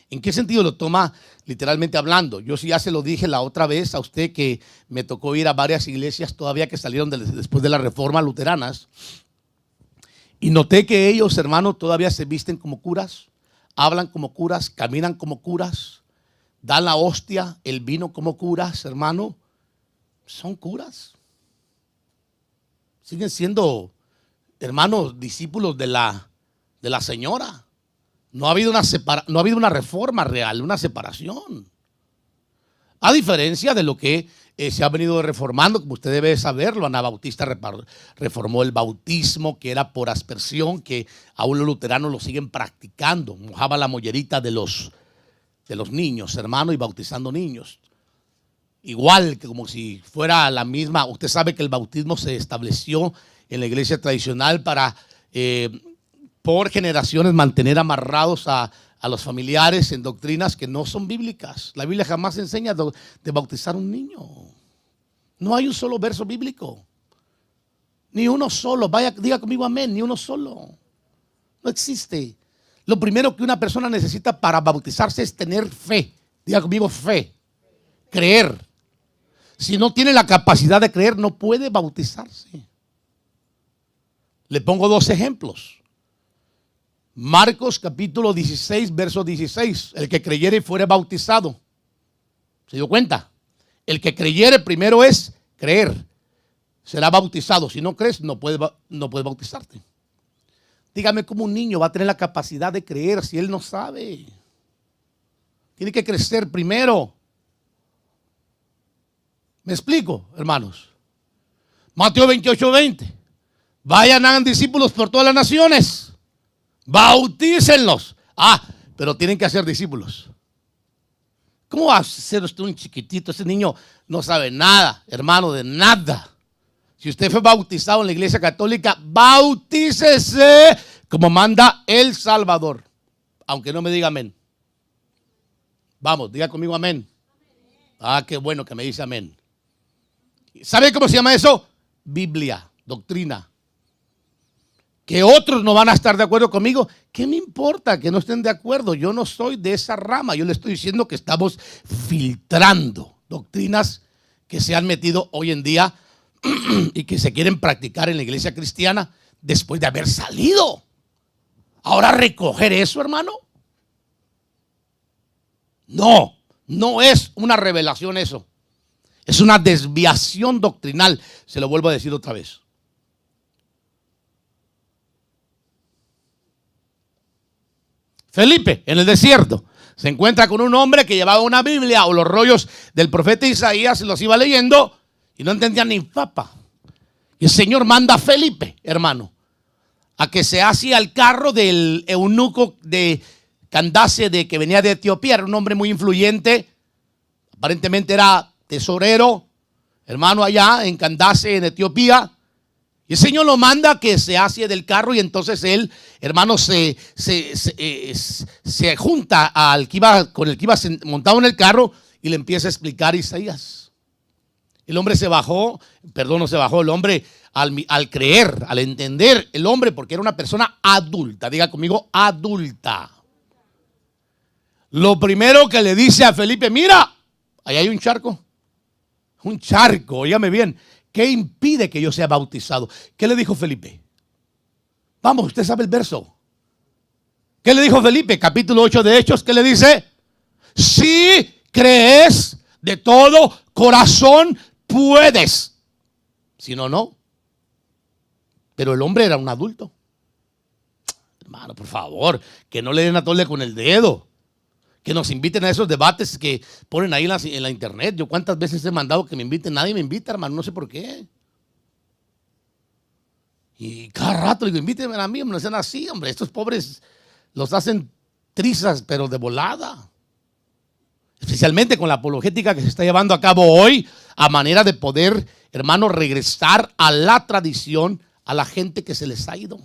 ¿En qué sentido lo toma literalmente hablando? Yo sí ya se lo dije la otra vez a usted que me tocó ir a varias iglesias todavía que salieron después de la reforma luteranas. Y noté que ellos, hermano, todavía se visten como curas, hablan como curas, caminan como curas, dan la hostia, el vino como curas, hermano. Son curas. Siguen siendo, hermanos, discípulos de la señora. No ha habido una reforma real, una separación. A diferencia de lo que se ha venido reformando, como usted debe saberlo, Ana Bautista reformó el bautismo, que era por aspersión, que aún los luteranos lo siguen practicando. Mojaba la mollerita de los niños, hermano, y bautizando niños. Igual que como si fuera la misma. Usted sabe que el bautismo se estableció en la iglesia tradicional para por generaciones mantener amarrados a los familiares en doctrinas que no son bíblicas. La Biblia jamás enseña de bautizar a un niño. No hay un solo verso bíblico. Ni uno solo. Vaya, diga conmigo amén. Ni uno solo. No existe. Lo primero que una persona necesita para bautizarse es tener fe. Diga conmigo fe. Creer. Si no tiene la capacidad de creer, no puede bautizarse. Le pongo 2 ejemplos. Marcos capítulo 16, verso 16. El que creyere y fuere bautizado. ¿Se dio cuenta? El que creyere primero es creer. Será bautizado. Si no crees, no puedes bautizarte. Dígame cómo un niño va a tener la capacidad de creer si él no sabe. Tiene que crecer primero. ¿Me explico, hermanos? Mateo 28, 20. Vayan, hagan discípulos por todas las naciones. Bautícenlos. Pero tienen que hacer discípulos. ¿Cómo va a ser usted un chiquitito? Ese niño no sabe nada, hermano, de nada. Si usted fue bautizado en la iglesia católica, bautícese como manda el Salvador. Aunque no me diga amén. Vamos, diga conmigo amén. Qué bueno que me dice amén. ¿Sabe cómo se llama eso? Biblia, doctrina. Que otros no van a estar de acuerdo conmigo. ¿Qué me importa que no estén de acuerdo? Yo no soy de esa rama. Yo le estoy diciendo que estamos filtrando doctrinas que se han metido hoy en día y que se quieren practicar en la iglesia cristiana después de haber salido. Ahora recoger eso, hermano. No es una revelación eso. Es una desviación doctrinal. Se lo vuelvo a decir otra vez. Felipe, en el desierto, se encuentra con un hombre que llevaba una Biblia o los rollos del profeta Isaías y los iba leyendo y no entendía ni papa. Y el Señor manda a Felipe, hermano, a que se hacia al carro del eunuco de Candace, que venía de Etiopía. Era un hombre muy influyente, aparentemente era tesorero, hermano, allá en Candace, en Etiopía. Y el Señor lo manda a que se hacia del carro y entonces él, hermano, se junta con el que iba montado en el carro y le empieza a explicar Isaías. El hombre el hombre al creer, al entender el hombre, porque era una persona adulta, diga conmigo, adulta. Lo primero que le dice a Felipe, mira, ahí hay un charco, óigame bien. ¿Qué impide que yo sea bautizado? ¿Qué le dijo Felipe? Vamos, usted sabe el verso. ¿Qué le dijo Felipe? Capítulo 8 de Hechos, ¿qué le dice? Si crees de todo corazón, puedes. Si no, no. Pero el hombre era un adulto. Hermano, por favor, que no le den a tole con el dedo. Que nos inviten a esos debates que ponen ahí en la internet. Yo cuántas veces he mandado que me inviten. Nadie me invita, hermano, no sé por qué. Y cada rato digo, invítenme a mí, no sean así, hombre. Estos pobres los hacen trizas, pero de volada. Especialmente con la apologética que se está llevando a cabo hoy, a manera de poder, hermano, regresar a la tradición a la gente que se les ha ido.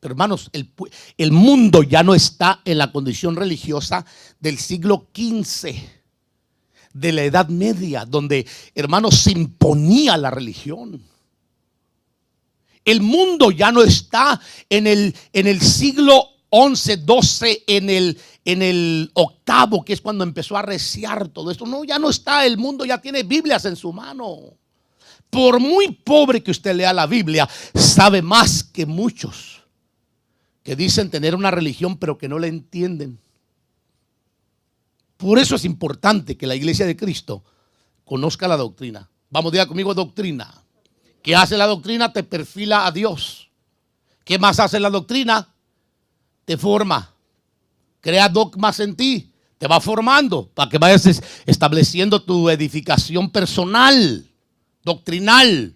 Pero hermanos, el mundo ya no está en la condición religiosa del siglo XV, de la Edad Media, donde, hermanos, se imponía la religión. El mundo ya no está en el siglo XI, XII, en el octavo, que es cuando empezó a arreciar todo esto. No, ya no está. El mundo ya tiene Biblias en su mano. Por muy pobre que usted lea la Biblia, sabe más que muchos que dicen tener una religión pero que no la entienden. Por eso es importante que la iglesia de Cristo conozca la doctrina. Vamos, diga conmigo, doctrina. ¿Qué hace la doctrina? Te perfila a Dios. ¿Qué más hace la doctrina? Te forma. Crea dogmas en ti. Te va formando para que vayas estableciendo tu edificación personal, doctrinal,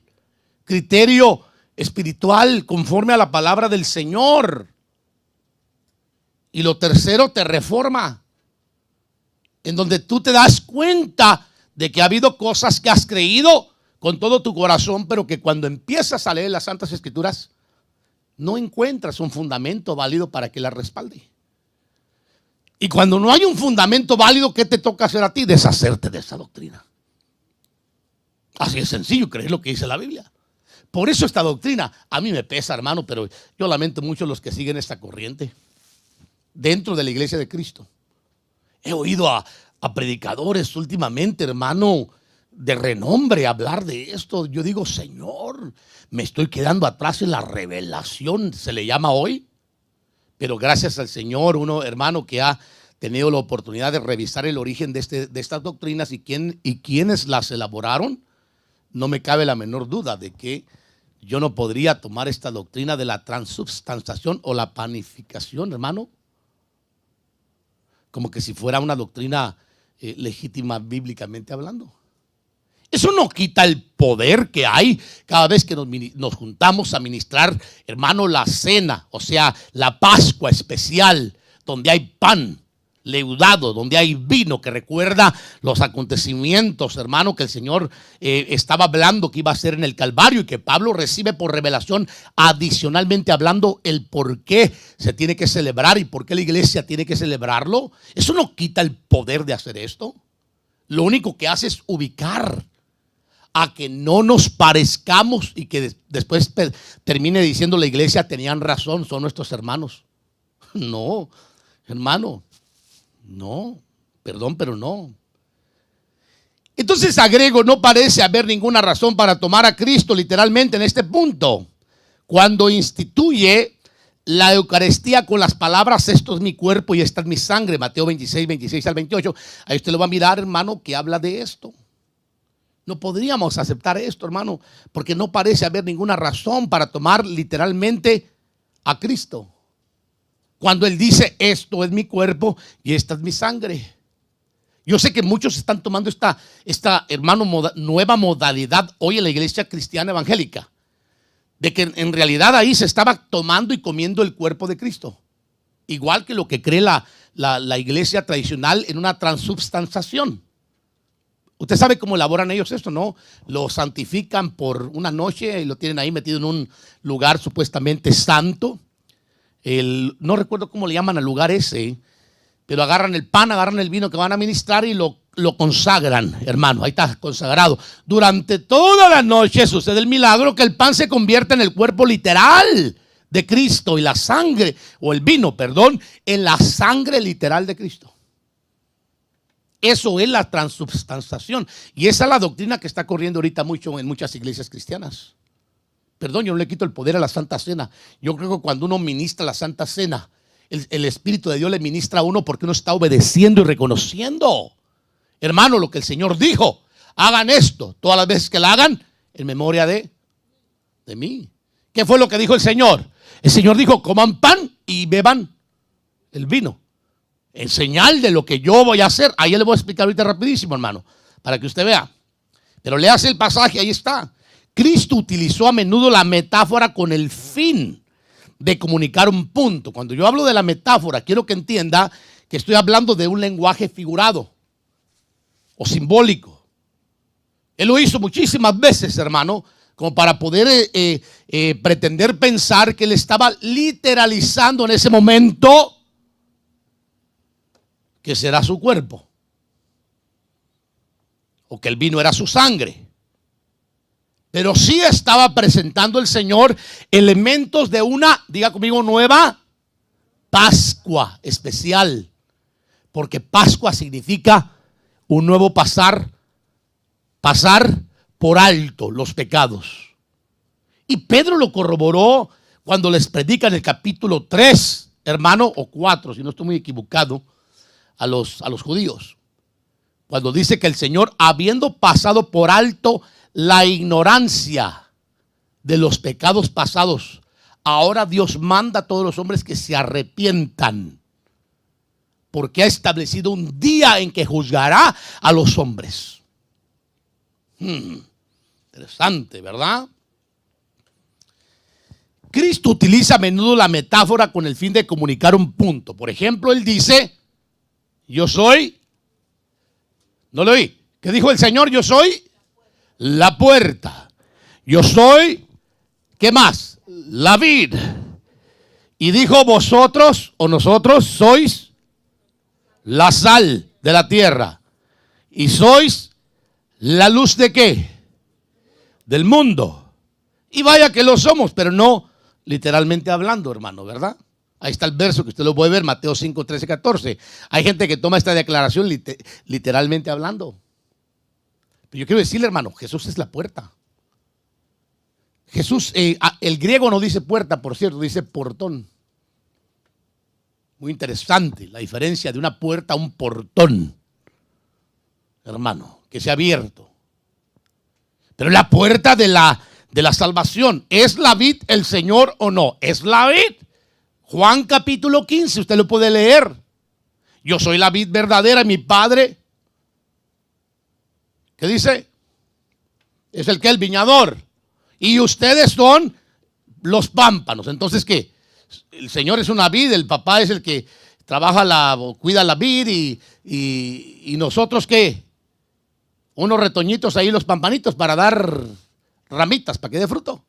criterio espiritual conforme a la palabra del Señor. Y lo tercero, te reforma, en donde tú te das cuenta de que ha habido cosas que has creído con todo tu corazón, pero que cuando empiezas a leer las Santas Escrituras no encuentras un fundamento válido para que la respalde. Y cuando no hay un fundamento válido, ¿qué te toca hacer a ti? Deshacerte de esa doctrina. Así es sencillo, creer lo que dice la Biblia. Por eso esta doctrina a mí me pesa, hermano, pero yo lamento mucho los que siguen esta corriente dentro de la iglesia de Cristo. He oído a predicadores últimamente, hermano, de renombre hablar de esto. Yo digo, Señor, me estoy quedando atrás en la revelación, se le llama hoy. Pero gracias al Señor, uno hermano que ha tenido la oportunidad de revisar el origen de estas doctrinas y quiénes las elaboraron, no me cabe la menor duda de que yo no podría tomar esta doctrina de la transubstanciación o la panificación, hermano, como que si fuera una doctrina legítima bíblicamente hablando. Eso no quita el poder que hay cada vez que nos juntamos a ministrar, hermano, la cena, o sea, la Pascua especial, donde hay pan leudado, donde hay vino que recuerda los acontecimientos, hermano, que el Señor estaba hablando que iba a ser en el Calvario y que Pablo recibe por revelación, adicionalmente hablando el por qué se tiene que celebrar y por qué la iglesia tiene que celebrarlo. Eso no quita el poder de hacer esto. Lo único que hace es ubicar a que no nos parezcamos y que después termine diciendo la iglesia tenían razón, son nuestros hermanos. No, hermano, no, perdón, pero no. Entonces agrego, no parece haber ninguna razón para tomar a Cristo literalmente en este punto. Cuando instituye la Eucaristía con las palabras, esto es mi cuerpo y esta es mi sangre, Mateo 26, 26 al 28, ahí usted lo va a mirar, hermano, que habla de esto. No podríamos aceptar esto, hermano, porque no parece haber ninguna razón para tomar literalmente a Cristo. Cuando Él dice, esto es mi cuerpo y esta es mi sangre. Yo sé que muchos están tomando esta hermano, nueva modalidad hoy en la iglesia cristiana evangélica, de que en realidad ahí se estaba tomando y comiendo el cuerpo de Cristo. Igual que lo que cree la iglesia tradicional en una transubstanciación. Usted sabe cómo elaboran ellos esto, ¿no? Lo santifican por una noche y lo tienen ahí metido en un lugar supuestamente santo. No recuerdo cómo le llaman al lugar ese, pero agarran el pan, agarran el vino que van a ministrar y lo consagran, hermano. Ahí está consagrado. Durante toda la noche sucede el milagro que el pan se convierte en el cuerpo literal de Cristo y la sangre, o el vino, perdón, en la sangre literal de Cristo. Eso es la transubstanciación. Y esa es la doctrina que está corriendo ahorita mucho en muchas iglesias cristianas. Perdón, yo no le quito el poder a la Santa Cena. Yo creo que cuando uno ministra la Santa Cena, el Espíritu de Dios le ministra a uno porque uno está obedeciendo y reconociendo, hermano, lo que el Señor dijo. Hagan esto todas las veces que la hagan en memoria de mí. ¿Qué fue lo que dijo el Señor? El Señor dijo, coman pan y beban el vino. En señal de lo que yo voy a hacer. Ahí le voy a explicar ahorita rapidísimo, hermano, para que usted vea. Pero léase el pasaje, ahí está. Cristo utilizó a menudo la metáfora con el fin de comunicar un punto. Cuando yo hablo de la metáfora, quiero que entienda que estoy hablando de un lenguaje figurado o simbólico. Él lo hizo muchísimas veces, hermano, como para poder pretender pensar que él estaba literalizando en ese momento que será su cuerpo, o que el vino era su sangre. Pero sí estaba presentando el Señor elementos de una, diga conmigo, nueva Pascua especial. Porque Pascua significa un nuevo pasar por alto los pecados. Y Pedro lo corroboró cuando les predica en el capítulo 3, hermano, o 4, si no estoy muy equivocado, a los judíos. Cuando dice que el Señor, habiendo pasado por alto la ignorancia de los pecados pasados, ahora Dios manda a todos los hombres que se arrepientan, porque ha establecido un día en que juzgará a los hombres. Interesante, ¿verdad? Cristo utiliza a menudo la metáfora con el fin de comunicar un punto. Por ejemplo, Él dice, yo soy, no lo oí, ¿qué dijo el Señor? Yo soy la puerta. Yo soy, ¿qué más? La vid. Y dijo: vosotros o nosotros sois la sal de la tierra. Y sois la luz de ¿qué? Del mundo. Y vaya que lo somos, pero no literalmente hablando, hermano, ¿verdad? Ahí está el verso que usted lo puede ver, Mateo 5, 13, 14. Hay gente que toma esta declaración literalmente hablando. Pero yo quiero decirle, hermano, Jesús es la puerta. Jesús, el griego no dice puerta, por cierto, dice portón. Muy interesante la diferencia de una puerta a un portón, hermano, que se ha abierto. Pero la puerta de la salvación, ¿es la vid el Señor o no? Es la vid. Juan capítulo 15, usted lo puede leer. Yo soy la vid verdadera, mi Padre, ¿qué dice? Es el que el viñador. Y ustedes son los pámpanos. Entonces, ¿qué? El Señor es una vid, el papá es el que trabaja cuida la vid y nosotros, ¿qué? Unos retoñitos ahí, los pampanitos para dar ramitas, para que dé fruto.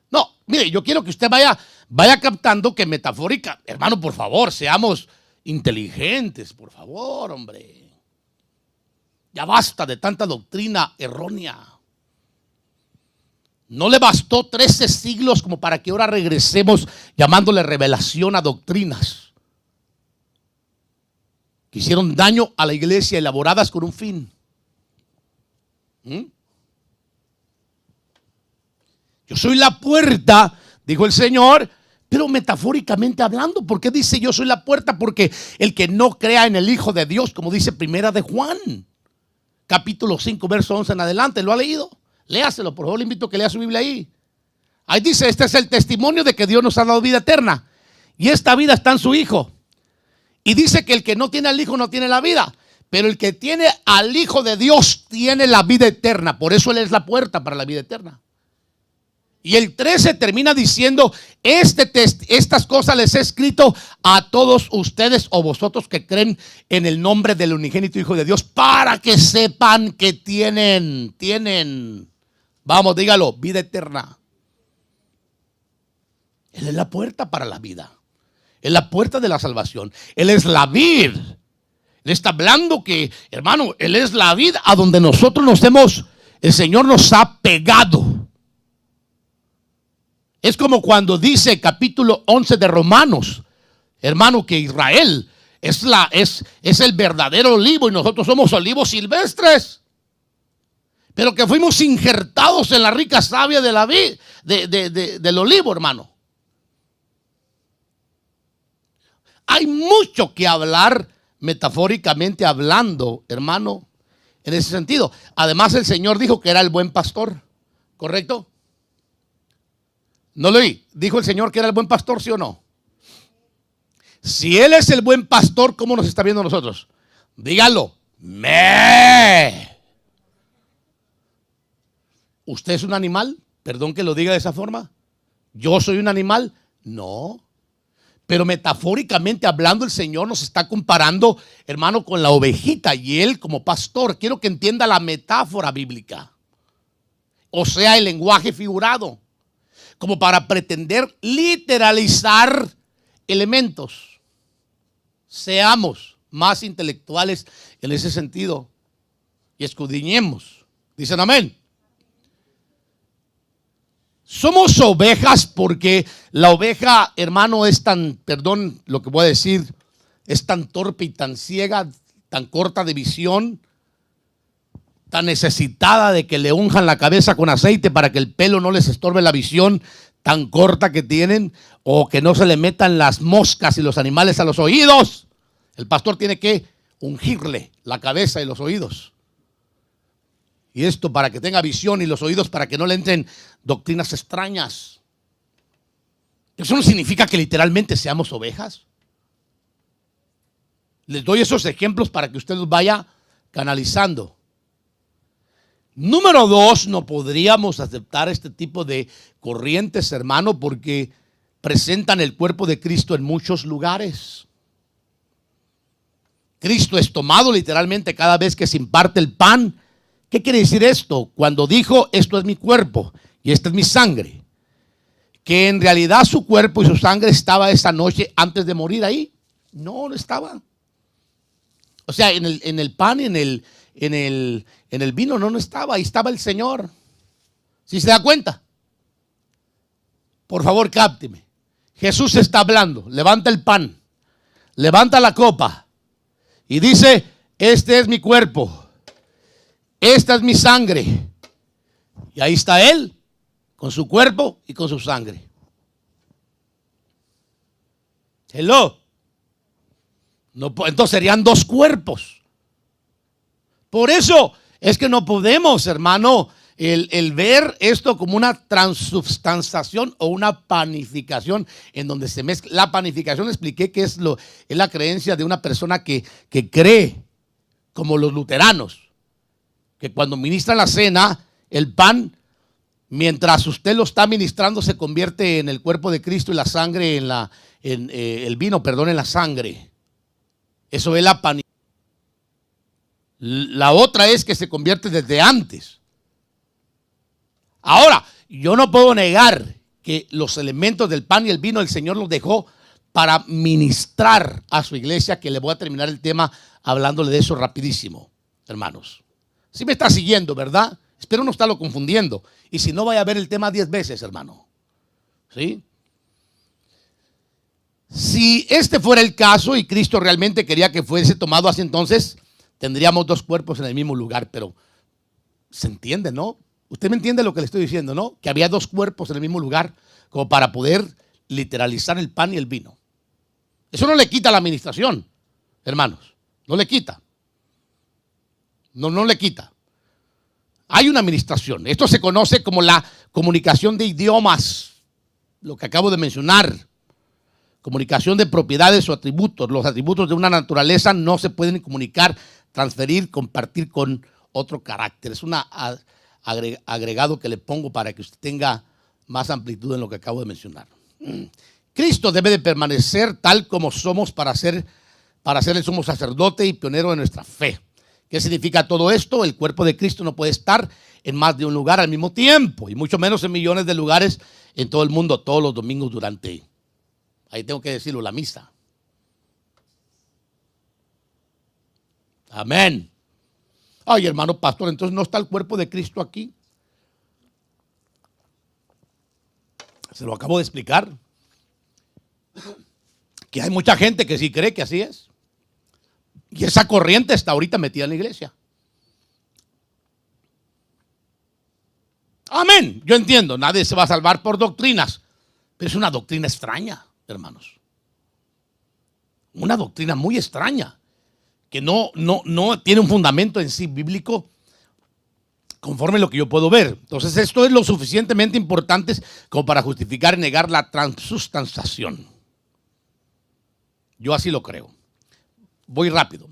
No, mire, yo quiero que usted vaya captando que metafórica, hermano, por favor, seamos inteligentes, por favor, hombre. Ya basta de tanta doctrina errónea. No le bastó 13 siglos como para que ahora regresemos llamándole revelación a doctrinas que hicieron daño a la iglesia, elaboradas con un fin. Yo soy la puerta, dijo el Señor, pero metafóricamente hablando. ¿Por qué dice yo soy la puerta? Porque el que no crea en el Hijo de Dios, como dice Primera de Juan, capítulo 5, verso 11 en adelante, ¿lo ha leído? Léaselo, por favor, le invito a que lea su Biblia ahí. Ahí dice: este es el testimonio de que Dios nos ha dado vida eterna, y esta vida está en su Hijo. Y dice que el que no tiene al Hijo no tiene la vida, pero el que tiene al Hijo de Dios tiene la vida eterna. Por eso Él es la puerta para la vida eterna. Y el 13 termina diciendo: estas cosas les he escrito a todos ustedes o vosotros que creen en el nombre del unigénito Hijo de Dios, para que sepan que tienen, vamos, dígalo, vida eterna. Él es la puerta para la vida. Él es la puerta de la salvación. Él es la vid. Él está hablando que, hermano, Él es la vid a donde nosotros el Señor nos ha pegado. Es como cuando dice capítulo 11 de Romanos, hermano, que Israel es el verdadero olivo y nosotros somos olivos silvestres, pero que fuimos injertados en la rica savia de la vid, del olivo, hermano. Hay mucho que hablar, metafóricamente hablando, hermano, en ese sentido. Además, el Señor dijo que era el buen pastor, ¿correcto? No lo oí. ¿Dijo el Señor que era el buen pastor, sí o no? Si Él es el buen pastor, ¿cómo nos está viendo a nosotros? Dígalo. ¿Usted es un animal? Perdón que lo diga de esa forma. ¿Yo soy un animal? No. Pero metafóricamente hablando, el Señor nos está comparando, hermano, con la ovejita y Él como pastor. Quiero que entienda la metáfora bíblica. O sea, el lenguaje figurado, como para pretender literalizar elementos. Seamos más intelectuales en ese sentido y escudriñemos. Dicen amén. Somos ovejas porque la oveja, hermano, es tan, perdón lo que voy a decir, es tan torpe y tan ciega, tan corta de visión, tan necesitada de que le unjan la cabeza con aceite para que el pelo no les estorbe la visión tan corta que tienen, o que no se le metan las moscas y los animales a los oídos. El pastor tiene que ungirle la cabeza y los oídos. Y esto para que tenga visión y los oídos para que no le entren doctrinas extrañas. Eso no significa que literalmente seamos ovejas. Les doy esos ejemplos para que usted los vaya canalizando. Número 2, no podríamos aceptar este tipo de corrientes, hermano, porque presentan el cuerpo de Cristo en muchos lugares. Cristo es tomado literalmente cada vez que se imparte el pan. ¿Qué quiere decir esto? Cuando dijo: esto es mi cuerpo y esta es mi sangre, que en realidad su cuerpo y su sangre estaba esa noche antes de morir ahí. No, no estaba. O sea, en el pan y en el vino no estaba. Ahí estaba el Señor. ¿Sí se da cuenta? Por favor, cápteme. Jesús está hablando. Levanta el pan. Levanta la copa. Y dice, este es mi cuerpo. Esta es mi sangre. Y ahí está Él, con su cuerpo y con su sangre. Hello. No, entonces serían dos cuerpos. Por eso es que no podemos, hermano, el ver esto como una transubstanciación o una panificación en donde se mezcla. La panificación expliqué que es la creencia de una persona que cree, como los luteranos, que cuando ministran la cena, el pan, mientras usted lo está ministrando, se convierte en el cuerpo de Cristo y la sangre el vino, perdón, en la sangre. Eso es la panificación. La otra es que se convierte desde antes. Ahora, yo no puedo negar que los elementos del pan y el vino el Señor los dejó para ministrar a su iglesia, que le voy a terminar el tema hablándole de eso rapidísimo, hermanos. Si me está siguiendo, ¿verdad? Espero no estarlo confundiendo. Y si no, vaya a ver el tema 10 veces, hermano. ¿Sí? Si este fuera el caso y Cristo realmente quería que fuese tomado así, entonces tendríamos dos cuerpos en el mismo lugar. Pero se entiende, ¿no? Usted me entiende lo que le estoy diciendo, ¿no? Que había dos cuerpos en el mismo lugar como para poder literalizar el pan y el vino. Eso no le quita la administración, hermanos. No le quita. No le quita. Hay una administración. Esto se conoce como la comunicación de idiomas. Lo que acabo de mencionar. Comunicación de propiedades o atributos. Los atributos de una naturaleza no se pueden comunicar, transferir, compartir con otro carácter. Es un agregado que le pongo para que usted tenga más amplitud en lo que acabo de mencionar. Cristo debe de permanecer tal como somos para ser el sumo sacerdote y pionero de nuestra fe. ¿Qué significa todo esto? El cuerpo de Cristo no puede estar en más de un lugar al mismo tiempo, y mucho menos en millones de lugares en todo el mundo, todos los domingos durante, ahí tengo que decirlo, la misa. Amén. Ay, hermano pastor, entonces no está el cuerpo de Cristo aquí. Se lo acabo de explicar. Que hay mucha gente que sí cree que así es. Y esa corriente está ahorita metida en la iglesia. Amén. Yo entiendo, nadie se va a salvar por doctrinas. Pero es una doctrina extraña, hermanos. Una doctrina muy extraña. Que no tiene un fundamento en sí bíblico conforme a lo que yo puedo ver. Entonces esto es lo suficientemente importante como para justificar y negar la transubstanciación. Yo así lo creo. Voy rápido.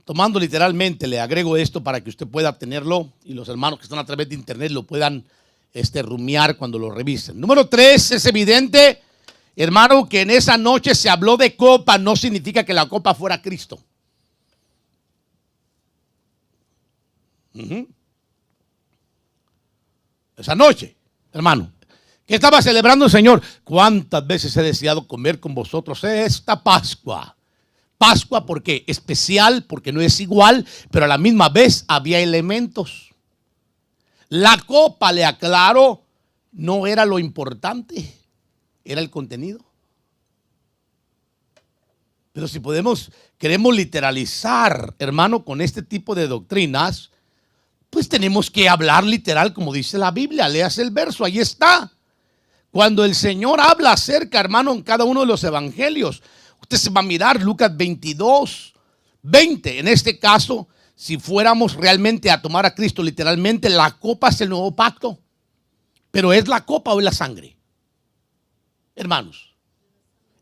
Tomando literalmente, le agrego esto para que usted pueda tenerlo y los hermanos que están a través de internet lo puedan rumiar cuando lo revisen. Número 3, es evidente, hermano, que en esa noche se habló de copa, no significa que la copa fuera Cristo. Esa noche, hermano, que estaba celebrando el Señor. ¿Cuántas veces he deseado comer con vosotros esta Pascua? Pascua porque especial, porque no es igual, pero a la misma vez había elementos. La copa, le aclaro, no era lo importante, era el contenido. Pero si queremos literalizar, hermano, con este tipo de doctrinas, pues tenemos que hablar literal como dice la Biblia. Léase el verso, ahí está. Cuando el Señor habla acerca, hermano, en cada uno de los evangelios, usted se va a mirar Lucas 22, 20. En este caso, si fuéramos realmente a tomar a Cristo literalmente, la copa es el nuevo pacto. Pero ¿es la copa o es la sangre? Hermanos,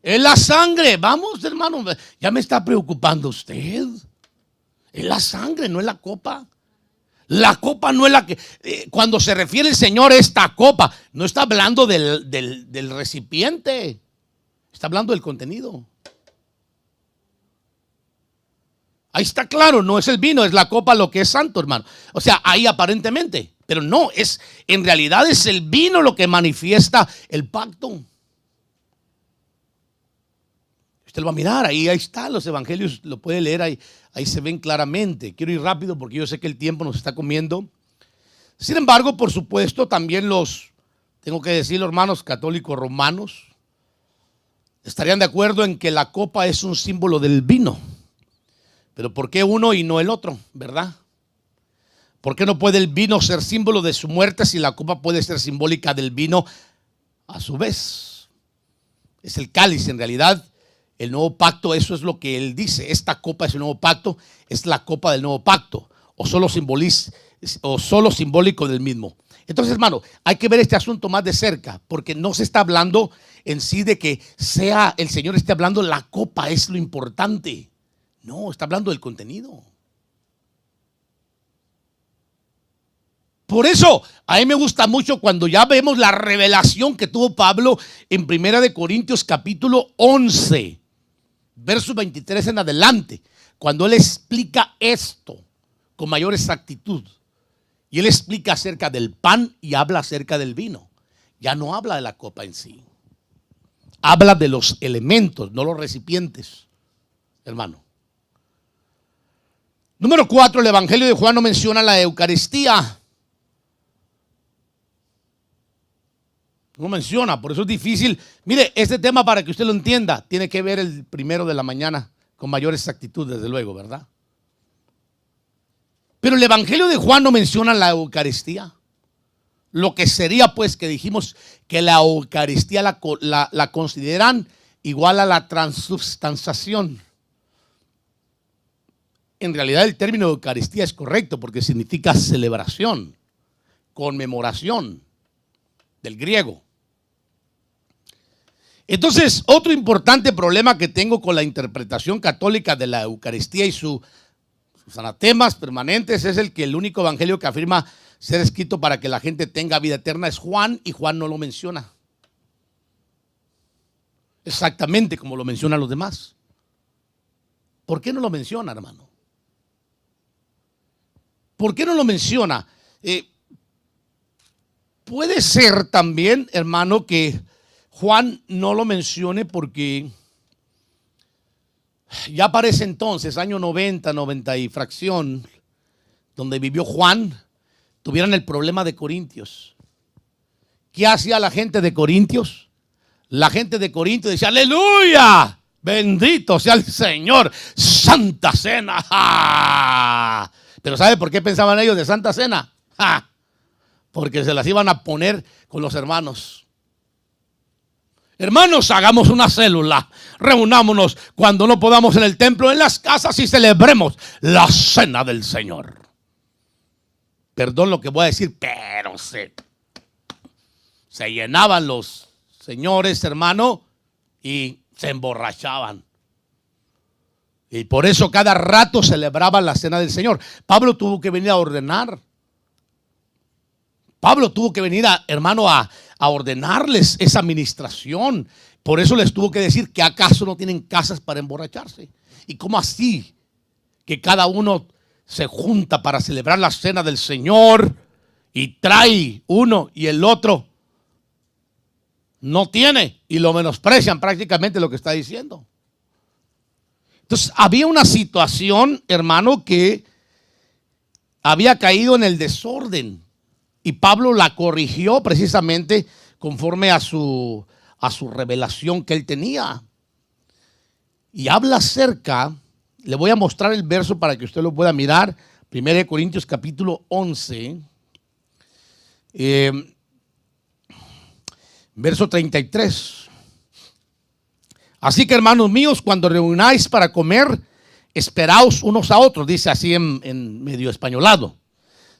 es la sangre. Vamos, hermano, ya me está preocupando usted. Es la sangre, no es la copa. La copa no es la que, cuando se refiere el Señor a esta copa, no está hablando del recipiente, está hablando del contenido. Ahí está claro, no es el vino, es la copa lo que es santo, hermano. O sea, ahí aparentemente, pero no, en realidad es el vino lo que manifiesta el pacto. Usted lo va a mirar, ahí están los evangelios, lo puede leer, ahí se ven claramente. Quiero ir rápido porque yo sé que el tiempo nos está comiendo. Sin embargo, por supuesto, también tengo que decirlo, hermanos católicos romanos, estarían de acuerdo en que la copa es un símbolo del vino. Pero ¿por qué uno y no el otro, verdad? ¿Por qué no puede el vino ser símbolo de su muerte si la copa puede ser simbólica del vino a su vez? Es el cáliz, en realidad, el nuevo pacto, eso es lo que él dice. Esta copa es el nuevo pacto, es la copa del nuevo pacto, o solo simbólico del mismo. Entonces, hermano, hay que ver este asunto más de cerca, porque no se está hablando en sí de que sea el Señor esté hablando, la copa es lo importante. No, está hablando del contenido. Por eso, a mí me gusta mucho cuando ya vemos la revelación que tuvo Pablo en 1 Corintios capítulo 11, versos 23 en adelante, cuando él explica esto con mayor exactitud. Y él explica acerca del pan y habla acerca del vino. Ya no habla de la copa en sí. Habla de los elementos, no los recipientes, hermano. Número 4, el Evangelio de Juan no menciona la Eucaristía. No menciona, por eso es difícil. Mire, este tema, para que usted lo entienda, tiene que ver el 1 de la mañana con mayor exactitud, desde luego, ¿verdad? Pero el Evangelio de Juan no menciona la Eucaristía. Lo que sería, pues, que dijimos que la Eucaristía la consideran igual a la transubstanciación. En realidad el término Eucaristía es correcto porque significa celebración, conmemoración, del griego. Entonces, otro importante problema que tengo con la interpretación católica de la Eucaristía y sus anatemas permanentes es el que el único evangelio que afirma ser escrito para que la gente tenga vida eterna es Juan, y Juan no lo menciona. Exactamente como lo mencionan los demás. ¿Por qué no lo menciona, hermano? ¿Por qué no lo menciona? Puede ser también, hermano, que Juan no lo mencione porque ya para ese entonces, año 90 y fracción, donde vivió Juan, tuvieran el problema de Corintios. ¿Qué hacía la gente de Corintios? La gente de Corintios decía: aleluya, bendito sea el Señor, Santa Cena. ¡Ja! Pero ¿sabe por qué pensaban ellos de Santa Cena? ¡Ja! Porque se las iban a poner con los hermanos. Hermanos, hagamos una célula, reunámonos cuando no podamos en el templo, en las casas, y celebremos la cena del Señor. Perdón lo que voy a decir, pero se llenaban los señores, hermano, y se emborrachaban. Y por eso cada rato celebraban la cena del Señor. Pablo tuvo que venir a ordenar. Pablo tuvo que venir, hermano, a ordenarles esa administración. Por eso les tuvo que decir que acaso no tienen casas para emborracharse. ¿Y cómo así? Que cada uno se junta para celebrar la cena del Señor y trae uno y el otro no tiene, y lo menosprecian prácticamente lo que está diciendo. Entonces había una situación, hermano, que había caído en el desorden. Y Pablo la corrigió precisamente conforme a su revelación que él tenía. Y habla acerca, le voy a mostrar el verso para que usted lo pueda mirar. 1 Corintios capítulo 11, verso 33. Así que, hermanos míos, cuando reunáis para comer, esperaos unos a otros, dice así en medio españolado.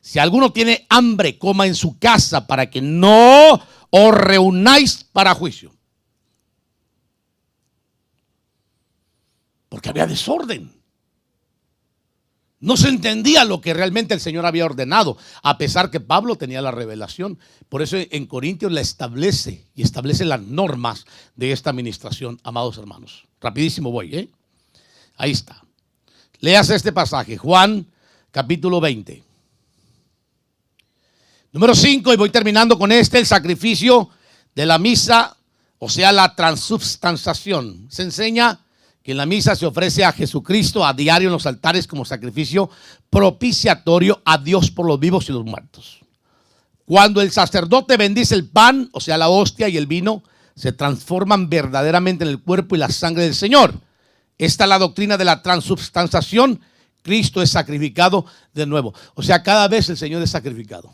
Si alguno tiene hambre, coma en su casa, para que no os reunáis para juicio. Porque había desorden. No se entendía lo que realmente el Señor había ordenado, a pesar que Pablo tenía la revelación. Por eso en Corintios la establece y establece las normas de esta administración, amados hermanos. Rapidísimo voy, Ahí está. Léase este pasaje, Juan capítulo 20. Número 5, y voy terminando con el sacrificio de la misa, o sea, la transubstanciación. Se enseña que en la misa se ofrece a Jesucristo a diario en los altares como sacrificio propiciatorio a Dios por los vivos y los muertos. Cuando el sacerdote bendice el pan, o sea, la hostia y el vino, se transforman verdaderamente en el cuerpo y la sangre del Señor. Esta es la doctrina de la transubstanciación. Cristo es sacrificado de nuevo. O sea, cada vez el Señor es sacrificado.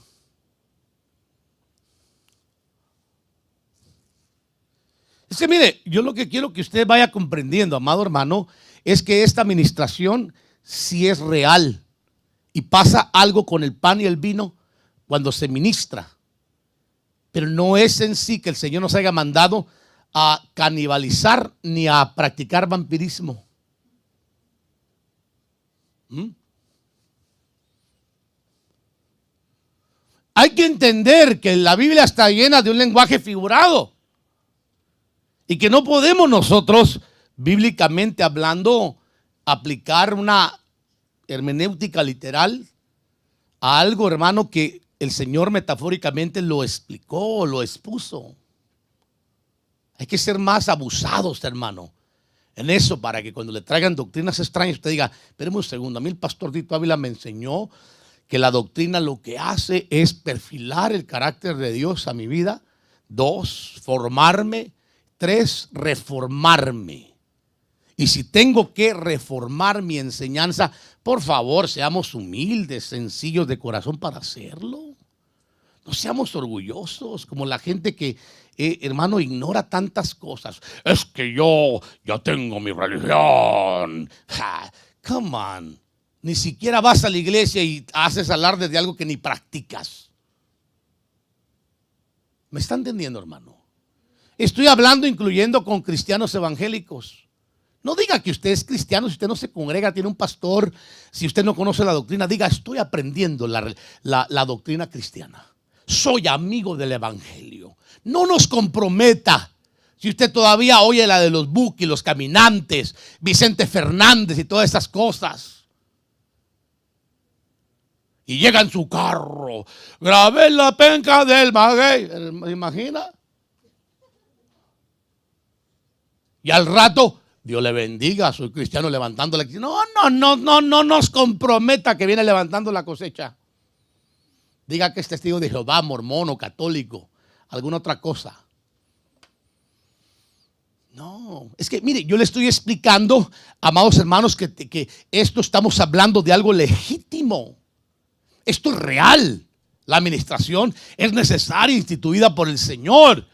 Es que mire, yo lo que quiero que usted vaya comprendiendo, amado hermano, es que esta administración sí es real. Y pasa algo con el pan y el vino cuando se ministra. Pero no es en sí que el Señor nos haya mandado a canibalizar ni a practicar vampirismo. Hay que entender que la Biblia está llena de un lenguaje figurado y que no podemos nosotros, bíblicamente hablando, aplicar una hermenéutica literal a algo, hermano, que el Señor metafóricamente lo explicó, lo expuso. Hay que ser más abusados, hermano, en eso, para que cuando le traigan doctrinas extrañas usted diga, espérame un segundo, a mí el pastor Tito Ávila me enseñó que la doctrina lo que hace es perfilar el carácter de Dios a mi vida. 2, formarme. 3, reformarme. Y si tengo que reformar mi enseñanza, por favor, seamos humildes, sencillos de corazón para hacerlo. No seamos orgullosos como la gente que, hermano, ignora tantas cosas. Es que yo tengo mi religión. Come on. Ni siquiera vas a la iglesia y haces alarde de algo que ni practicas. ¿Me está entendiendo, hermano? Estoy hablando incluyendo con cristianos evangélicos. No diga que usted es cristiano si usted no se congrega, tiene un pastor, si usted no conoce la doctrina. Diga, estoy aprendiendo la doctrina cristiana. Soy amigo del evangelio. No nos comprometa. Si usted todavía oye la de los Buki, los caminantes, Vicente Fernández y todas esas cosas. Y llega en su carro, grabé la penca del maguey. ¿Me imagina? Y al rato, Dios le bendiga, soy cristiano levantando la cosecha. No nos comprometa que viene levantando la cosecha. Diga que es testigo de Jehová, mormón o católico, alguna otra cosa. No, es que mire, yo le estoy explicando, amados hermanos, que esto estamos hablando de algo legítimo. Esto es real. La administración es necesaria, instituida por el Señor.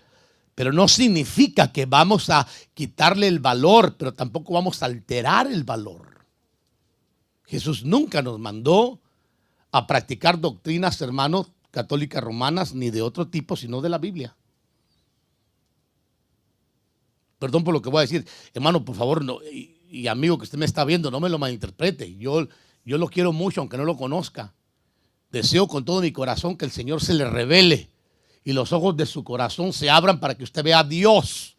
Pero no significa que vamos a quitarle el valor, pero tampoco vamos a alterar el valor. Jesús nunca nos mandó a practicar doctrinas, hermanos, católicas romanas, ni de otro tipo, sino de la Biblia. Perdón por lo que voy a decir, hermano, por favor, no, y amigo que usted me está viendo, no me lo malinterprete. Yo lo quiero mucho, aunque no lo conozca. Deseo con todo mi corazón que el Señor se le revele y los ojos de su corazón se abran para que usted vea a Dios.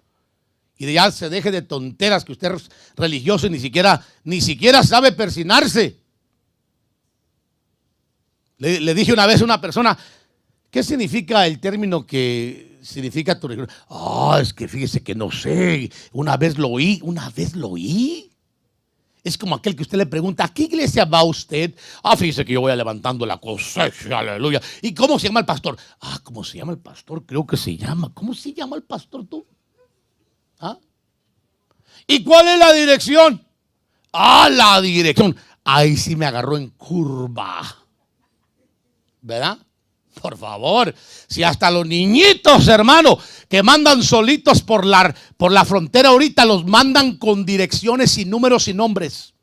Y ya se deje de tonteras que usted es religioso y ni siquiera sabe persinarse. Le dije una vez a una persona, ¿qué significa el término que significa tu religión? Es que fíjese que no sé, una vez lo oí. Es como aquel que usted le pregunta, ¿a qué iglesia va usted? Fíjese que yo voy levantando la cosecha, aleluya. ¿Y cómo se llama el pastor? ¿Cómo se llama el pastor? Creo que se llama. ¿Cómo se llama el pastor tú? ¿Y cuál es la dirección? La dirección. Ahí sí me agarró en curva. ¿Verdad? Por favor, si hasta los niñitos, hermano, que mandan solitos por la frontera ahorita, los mandan con direcciones y números y nombres.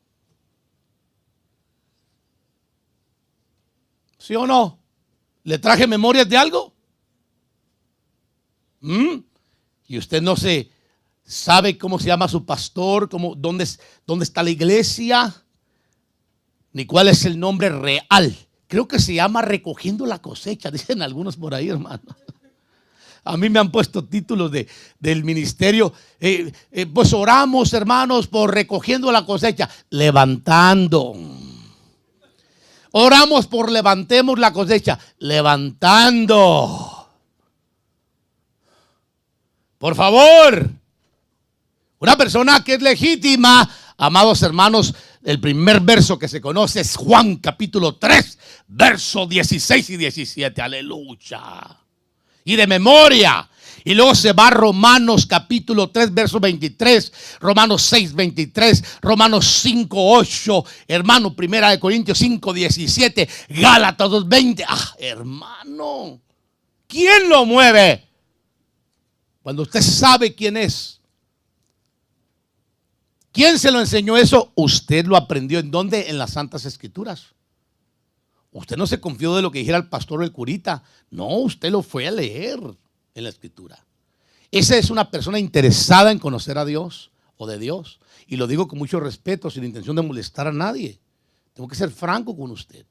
¿Sí o no? ¿Le traje memorias de algo? Y usted no sabe cómo se llama su pastor, dónde está la iglesia, ni cuál es el nombre real. Creo que se llama recogiendo la cosecha, dicen algunos por ahí, hermano. A mí me han puesto títulos del ministerio. Pues oramos, hermanos, por recogiendo la cosecha. Levantando. Oramos por levantemos la cosecha. Levantando. Por favor. Una persona que es legítima, amados hermanos, el primer verso que se conoce es Juan capítulo 3, verso 16 y 17. Aleluya. Y de memoria. Y luego se va a Romanos capítulo 3, verso 23, Romanos 6, 23, Romanos 5, 8, hermano, primera de Corintios 5, 17, Gálatas 2, 20. Ah, hermano, ¿quién lo mueve? Cuando usted sabe quién es. ¿Quién se lo enseñó eso? Usted lo aprendió. ¿En dónde? En las Santas Escrituras. Usted no se confió de lo que dijera el pastor o el curita. No, usted lo fue a leer en la Escritura. Esa es una persona interesada en conocer a Dios o de Dios. Y lo digo con mucho respeto, sin intención de molestar a nadie. Tengo que ser franco con usted.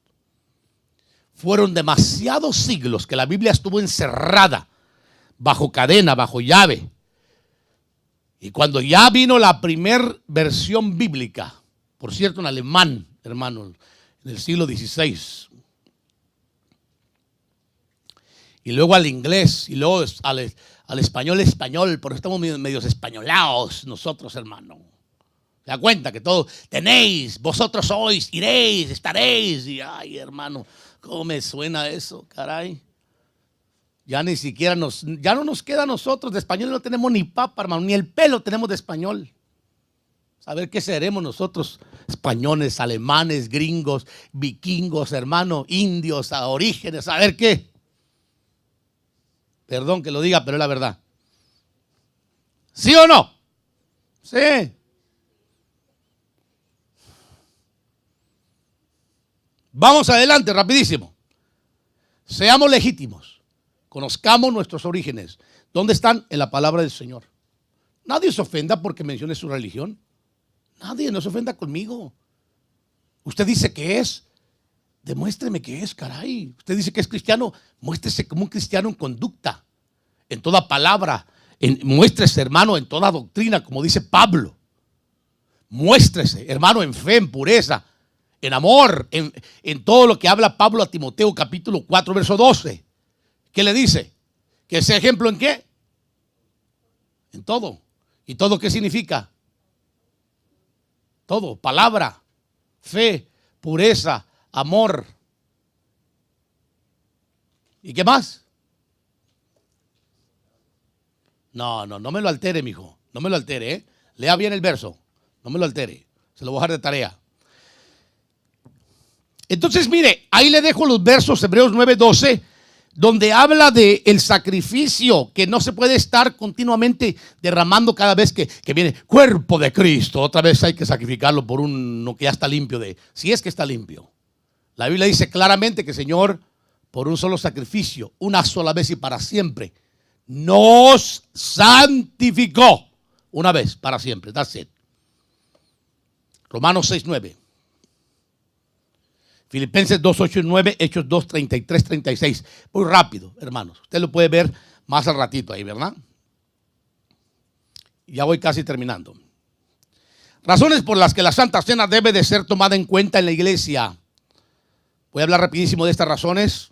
Fueron demasiados siglos que la Biblia estuvo encerrada, bajo cadena, bajo llave. Y cuando ya vino la primer versión bíblica, por cierto, en alemán, hermano, en el siglo XVI, y luego al inglés, y luego al español, por eso estamos medios españolados nosotros, hermano. Se da cuenta que todo, tenéis, vosotros sois, iréis, estaréis, y ay, hermano, ¿cómo me suena eso, caray? Ya ni siquiera ya no nos queda a nosotros, de español no tenemos ni papa, hermano, ni el pelo tenemos de español. Saber qué seremos nosotros, españoles, alemanes, gringos, vikingos, hermano, indios, a orígenes, a ver qué. Perdón que lo diga, pero es la verdad. ¿Sí o no? Sí. Vamos adelante, rapidísimo. Seamos legítimos. Conozcamos nuestros orígenes. ¿Dónde están? En la palabra del Señor. Nadie se ofenda porque mencione su religión. Nadie, no se ofenda conmigo. Usted dice que es. Demuéstreme que es, caray. Usted dice que es cristiano. Muéstrese como un cristiano en conducta, en toda palabra. Muéstrese, hermano, en toda doctrina, como dice Pablo. Muéstrese, hermano, en fe, en pureza, en amor, en todo lo que habla Pablo a Timoteo, capítulo 4, verso 12. ¿Qué le dice? ¿Que ese ejemplo en qué? En todo. ¿Y todo qué significa? Todo. Palabra, fe, pureza, amor. ¿Y qué más? No me lo altere, mijo. No me lo altere, ¿eh? Lea bien el verso. No me lo altere. Se lo voy a dejar de tarea. Entonces, mire, ahí le dejo los versos, Hebreos 9, 12. Donde habla de el sacrificio, que no se puede estar continuamente derramando cada vez que viene cuerpo de Cristo. Otra vez hay que sacrificarlo por uno que ya está limpio si es que está limpio. La Biblia dice claramente que el Señor, por un solo sacrificio, una sola vez y para siempre, nos santificó. Una vez, para siempre. That's it. Romanos 6, 9. Filipenses 2, 8 y 9, Hechos 2, 33, 36. Muy rápido, hermanos. Usted lo puede ver más al ratito ahí, ¿verdad? Ya voy casi terminando. Razones por las que la Santa Cena debe de ser tomada en cuenta en la iglesia. Voy a hablar rapidísimo de estas razones.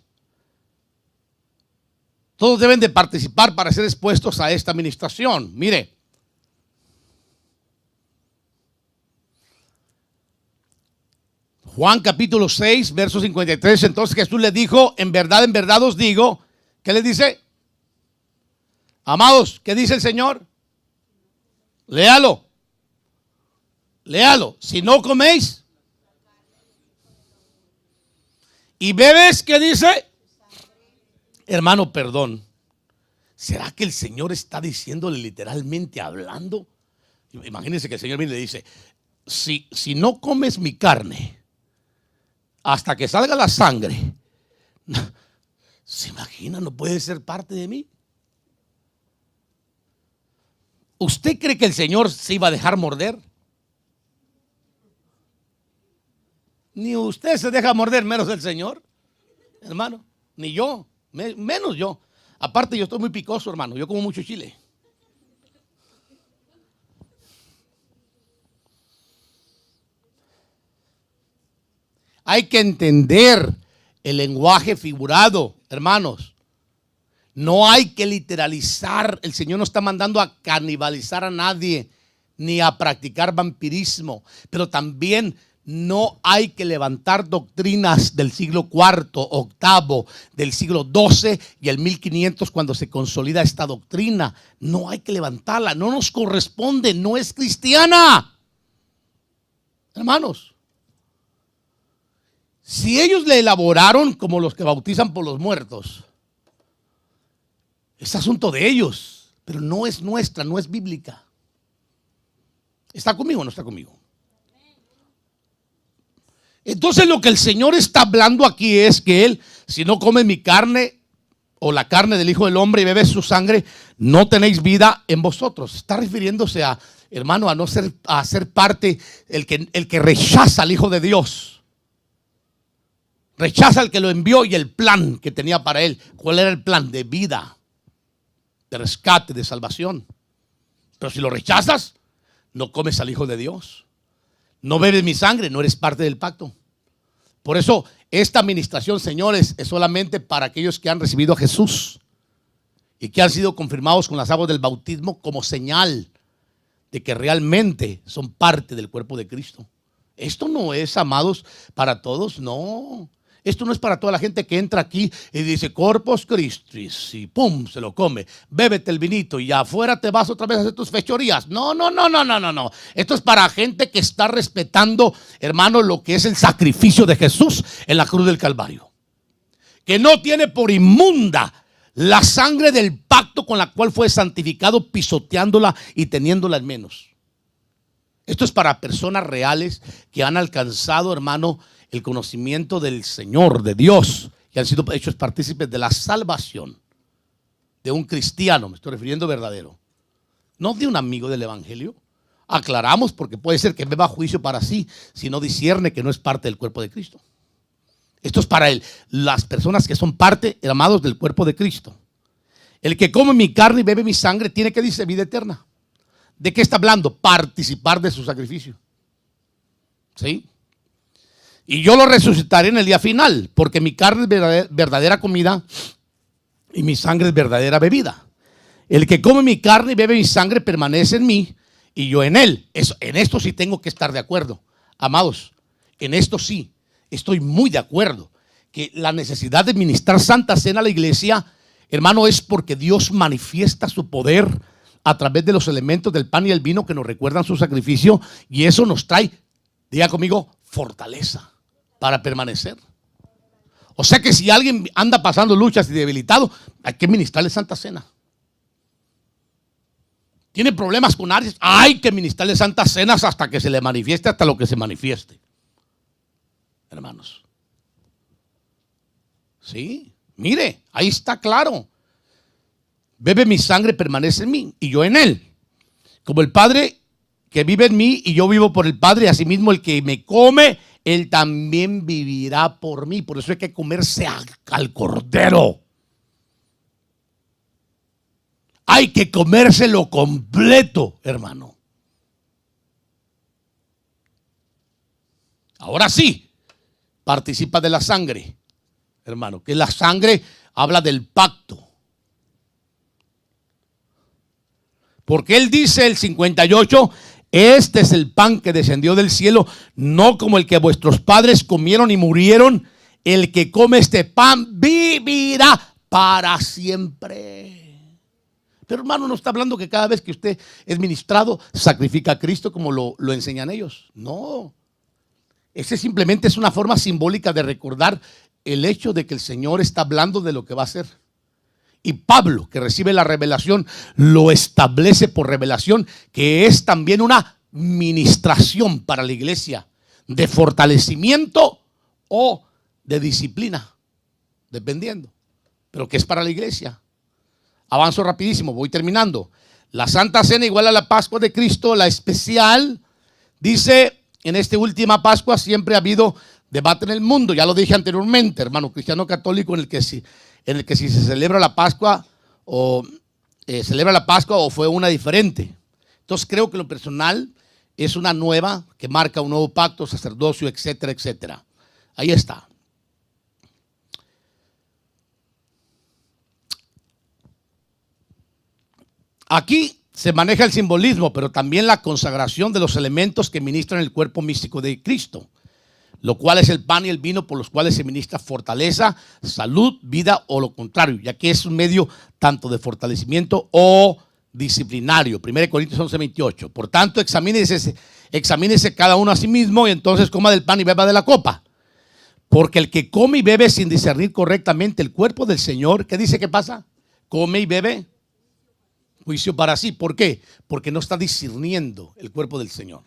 Todos deben de participar para ser expuestos a esta administración. Mire. Juan capítulo 6, verso 53. Entonces Jesús le dijo, en verdad os digo. ¿Qué le dice? Amados, ¿qué dice el Señor? Léalo. Léalo. Si no coméis y bebes, ¿qué dice? Hermano, perdón. ¿Será que el Señor está diciéndole literalmente, hablando? Imagínense que el Señor viene y le dice, si no comes mi carne hasta que salga la sangre, ¿se imagina? ¿No puede ser parte de mí? ¿Usted cree que el Señor se iba a dejar morder? Ni usted se deja morder, menos el Señor, hermano, ni yo, menos yo. Aparte, yo estoy muy picoso, hermano. Yo como mucho chile. Hay que entender el lenguaje figurado, hermanos. No hay que literalizar. El Señor no está mandando a canibalizar a nadie, ni a practicar vampirismo. Pero también no hay que levantar doctrinas del siglo IV, VIII, del siglo XII y el 1500 cuando se consolida esta doctrina. No hay que levantarla, no nos corresponde, no es cristiana. Hermanos, si ellos le elaboraron como los que bautizan por los muertos, es asunto de ellos, pero no es nuestra, no es bíblica. ¿Está conmigo o no está conmigo? Entonces lo que el Señor está hablando aquí es que Él, si no come mi carne o la carne del Hijo del Hombre y bebe su sangre, no tenéis vida en vosotros. Está refiriéndose a, hermano, a ser parte, el que rechaza al Hijo de Dios. Rechaza al que lo envió y el plan que tenía para él. ¿Cuál era el plan? De vida, de rescate, de salvación. Pero si lo rechazas, no comes al Hijo de Dios. No bebes mi sangre, no eres parte del pacto. Por eso esta administración, señores, es solamente para aquellos que han recibido a Jesús y que han sido confirmados con las aguas del bautismo como señal de que realmente son parte del cuerpo de Cristo. Esto no es, amados, para todos, no. Esto no es para toda la gente que entra aquí y dice Corpus Christi y pum, se lo come. Bébete el vinito y afuera te vas otra vez a hacer tus fechorías. No. Esto es para gente que está respetando, hermano, lo que es el sacrificio de Jesús en la cruz del Calvario. Que no tiene por inmunda la sangre del pacto con la cual fue santificado, pisoteándola y teniéndola en menos. Esto es para personas reales que han alcanzado, hermano, el conocimiento del Señor, de Dios, y han sido hechos partícipes de la salvación de un cristiano, me estoy refiriendo verdadero, no de un amigo del evangelio. Aclaramos porque puede ser que beba juicio para sí si no discierne que no es parte del cuerpo de Cristo. Esto es para las personas que son parte, amados, del cuerpo de Cristo. El que come mi carne y bebe mi sangre tiene que, dice, vida eterna. ¿De qué está hablando? Participar de su sacrificio. ¿Sí? Y yo lo resucitaré en el día final, porque mi carne es verdadera comida y mi sangre es verdadera bebida. El que come mi carne y bebe mi sangre permanece en mí y yo en él. En esto sí tengo que estar de acuerdo. Amados, en esto sí estoy muy de acuerdo. Que la necesidad de ministrar Santa Cena a la iglesia, hermano, es porque Dios manifiesta su poder a través de los elementos del pan y el vino que nos recuerdan su sacrificio. Y eso nos trae, diga conmigo, fortaleza para permanecer. O sea que si alguien anda pasando luchas y debilitado, hay que ministrarle Santa Cena. Tiene problemas con Aries, hay que ministrarle Santas Cenas hasta que se le manifieste, hasta lo que se manifieste. Hermanos. Sí, mire, ahí está claro. Bebe mi sangre, permanece en mí y yo en él. Como el Padre que vive en mí y yo vivo por el Padre, asimismo el que me come, él también vivirá por mí. Por eso hay que comerse al cordero. Hay que comérselo completo, hermano. Ahora sí, participa de la sangre, hermano. Que la sangre habla del pacto. Porque él dice el 58, este es el pan que descendió del cielo, no como el que vuestros padres comieron y murieron. El que come este pan vivirá para siempre. Pero hermano, no está hablando que cada vez que usted es ministrado sacrifica a Cristo como lo enseñan ellos. No. Ese simplemente es una forma simbólica de recordar el hecho de que el Señor está hablando de lo que va a hacer. Y Pablo, que recibe la revelación, lo establece por revelación, que es también una ministración para la iglesia de fortalecimiento o de disciplina, dependiendo, pero que es para la iglesia. Avanzo rapidísimo, voy terminando. La Santa Cena igual a la Pascua de Cristo, la especial, dice, en esta última Pascua siempre ha habido debate en el mundo, ya lo dije anteriormente, hermano, cristiano católico, en el que si se celebra la Pascua o celebra la Pascua o fue una diferente. Entonces creo que lo personal es una nueva que marca un nuevo pacto, sacerdocio, etcétera, etcétera. Ahí está. Aquí se maneja el simbolismo, pero también la consagración de los elementos que ministran el cuerpo místico de Cristo, lo cual es el pan y el vino por los cuales se ministra fortaleza, salud, vida o lo contrario, ya que es un medio tanto de fortalecimiento o disciplinario. 1 Corintios 11:28. Por tanto, examínese cada uno a sí mismo y entonces coma del pan y beba de la copa. Porque el que come y bebe sin discernir correctamente el cuerpo del Señor, ¿qué dice que pasa? Come y bebe juicio para sí. ¿Por qué? Porque no está discerniendo el cuerpo del Señor.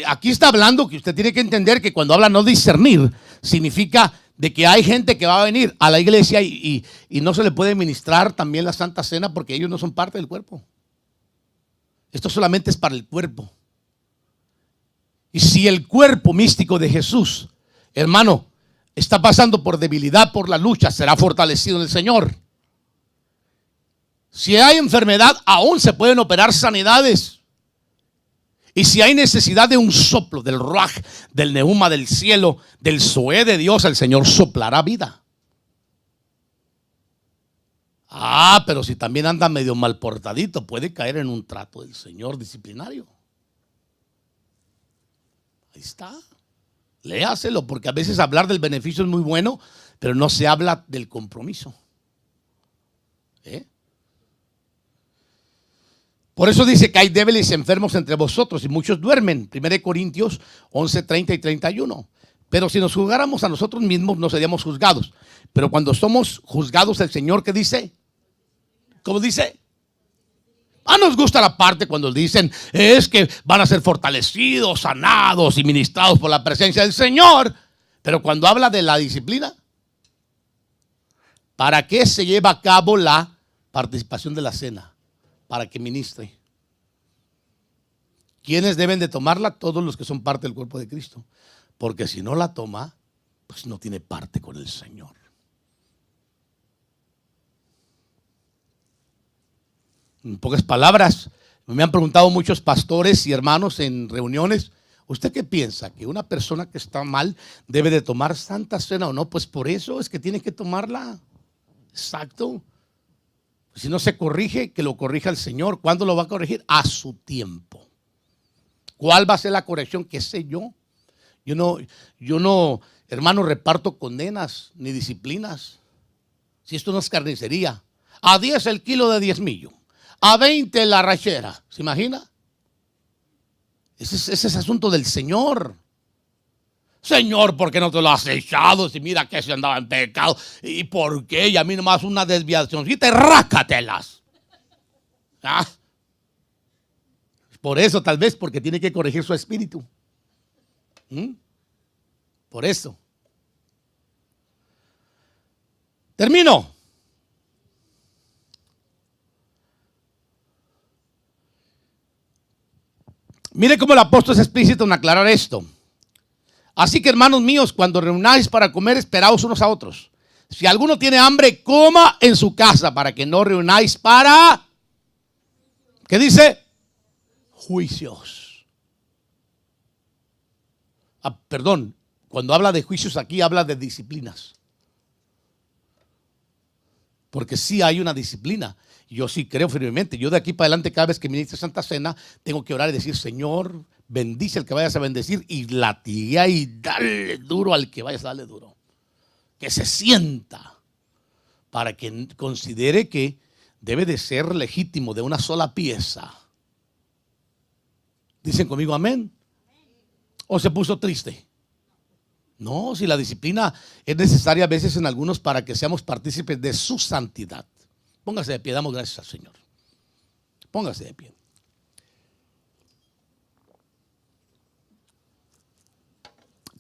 Aquí está hablando que usted tiene que entender que cuando habla no discernir, significa de que hay gente que va a venir a la iglesia y no se le puede ministrar también la Santa Cena porque ellos no son parte del cuerpo. Esto solamente es para el cuerpo. Y si el cuerpo místico de Jesús, hermano, está pasando por debilidad, por la lucha, será fortalecido en el Señor. Si hay enfermedad, aún se pueden operar sanidades. Y si hay necesidad de un soplo, del ruaj, del neuma del cielo, del zoé de Dios, el Señor soplará vida. Pero si también anda medio mal portadito, puede caer en un trato del Señor disciplinario. Ahí está. Léaselo, porque a veces hablar del beneficio es muy bueno, pero no se habla del compromiso. Por eso dice que hay débiles y enfermos entre vosotros y muchos duermen. 1 Corintios 11:30 y 31. Pero si nos juzgáramos a nosotros mismos, no seríamos juzgados. Pero cuando somos juzgados, el Señor, ¿qué dice? ¿Cómo dice? Nos gusta la parte cuando dicen es que van a ser fortalecidos, sanados y ministrados por la presencia del Señor. Pero cuando habla de la disciplina, ¿para qué se lleva a cabo la participación de la cena? Para que ministre. ¿Quiénes deben de tomarla? Todos los que son parte del cuerpo de Cristo. Porque si no la toma, pues no tiene parte con el Señor. En pocas palabras, me han preguntado muchos pastores y hermanos en reuniones, ¿usted qué piensa? ¿Que una persona que está mal debe de tomar Santa Cena o no? Pues por eso es que tiene que tomarla. Exacto. Si no se corrige, que lo corrija el Señor. ¿Cuándo lo va a corregir? A su tiempo. ¿Cuál va a ser la corrección? ¿Qué sé yo? Yo no, hermano, reparto condenas ni disciplinas. Si esto no es carnicería. A 10 el kilo de diezmillo. A 20 la rachera. ¿Se imagina? Ese es asunto del Señor. Señor, ¿por qué no te lo has echado? Si mira que se andaba en pecado. ¿Y por qué? Y a mí nomás una desviación. Y te rácatelas. Por eso, tal vez, porque tiene que corregir su espíritu. Por eso. Termino. Mire cómo el apóstol es explícito en aclarar esto. Así que, hermanos míos, cuando reunáis para comer, esperaos unos a otros. Si alguno tiene hambre, coma en su casa, para que no reunáis para, ¿qué dice? Juicios. Perdón, cuando habla de juicios aquí habla de disciplinas. Porque sí hay una disciplina. Yo sí creo firmemente. Yo de aquí para adelante, cada vez que ministre Santa Cena, tengo que orar y decir, Señor, bendice al que vayas a bendecir y latiga y dale duro al que vayas a darle duro. Que se sienta para que considere que debe de ser legítimo de una sola pieza. ¿Dicen conmigo amén? ¿O se puso triste? No, si la disciplina es necesaria a veces en algunos para que seamos partícipes de su santidad. Póngase de pie, damos gracias al Señor. Póngase de pie.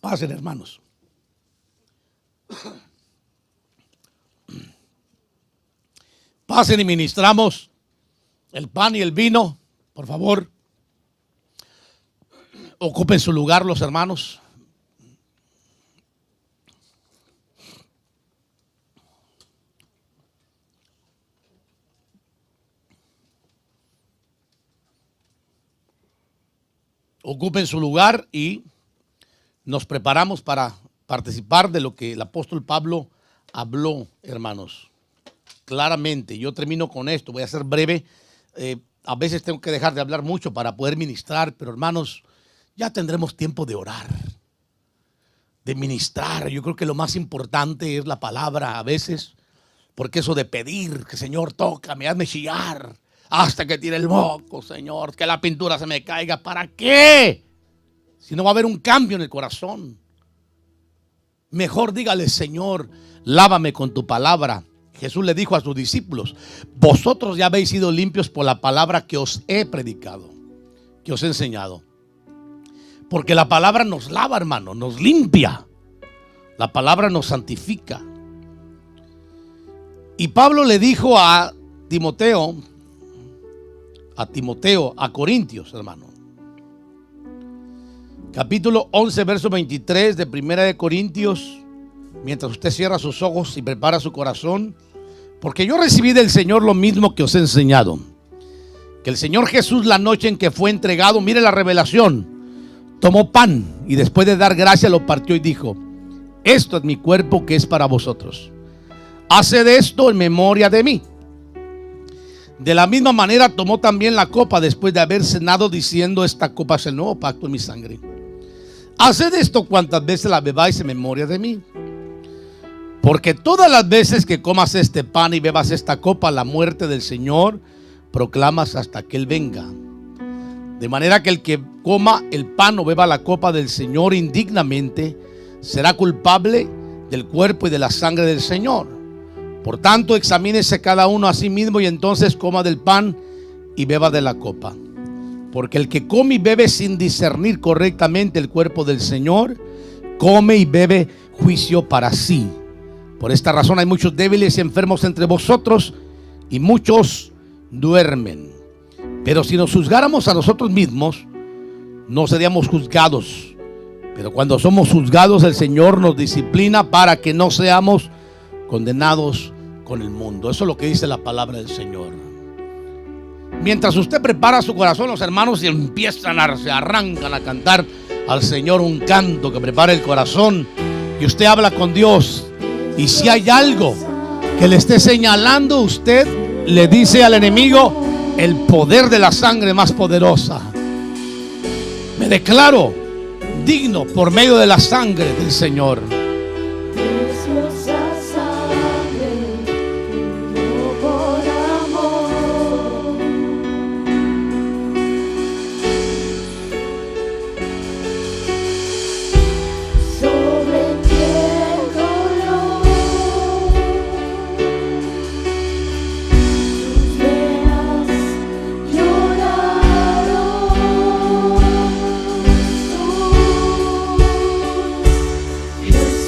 Pasen, hermanos. Pasen y ministramos el pan y el vino, por favor. Ocupen su lugar los hermanos. ocupen su lugar y nos preparamos para participar de lo que el apóstol Pablo habló, hermanos. Claramente, yo termino con esto, voy a ser breve. A veces tengo que dejar de hablar mucho para poder ministrar, pero hermanos, ya tendremos tiempo de orar, de ministrar. Yo creo que lo más importante es la palabra a veces, porque eso de pedir, que Señor tócame, hazme chillar hasta que tire el moco, Señor, que la pintura se me caiga. ¿Para qué? Si no va a haber un cambio en el corazón. Mejor dígale, Señor, lávame con tu palabra. Jesús le dijo a sus discípulos: vosotros ya habéis sido limpios por la palabra que os he predicado, que os he enseñado. Porque la palabra nos lava, hermano, nos limpia. La palabra nos santifica. Y Pablo le dijo a Timoteo, a Corintios, hermano. Capítulo 11, verso 23 de Primera de Corintios. Mientras usted cierra sus ojos y prepara su corazón. Porque yo recibí del Señor lo mismo que os he enseñado. Que el Señor Jesús, la noche en que fue entregado, mire la revelación, tomó pan y después de dar gracia lo partió y dijo: esto es mi cuerpo que es para vosotros. Haced esto en memoria de mí. De la misma manera tomó también la copa después de haber cenado, diciendo: esta copa es el nuevo pacto en mi sangre. Haced esto cuantas veces la bebáis en memoria de mí. Porque todas las veces que comas este pan y bebas esta copa, la muerte del Señor proclamas hasta que Él venga. De manera que el que coma el pan o beba la copa del Señor indignamente será culpable del cuerpo y de la sangre del Señor. Por tanto, examínese cada uno a sí mismo y entonces coma del pan y beba de la copa. Porque el que come y bebe sin discernir correctamente el cuerpo del Señor, come y bebe juicio para sí. Por esta razón hay muchos débiles y enfermos entre vosotros y muchos duermen. Pero si nos juzgáramos a nosotros mismos, no seríamos juzgados. Pero cuando somos juzgados, el Señor nos disciplina para que no seamos condenados con el mundo. Eso es lo que dice la palabra del Señor. Mientras usted prepara su corazón, los hermanos se arrancan a cantar al Señor un canto que prepara el corazón. Y usted habla con Dios. Y si hay algo que le esté señalando, usted le dice al enemigo: el poder de la sangre más poderosa. Me declaro digno por medio de la sangre del Señor. Yes.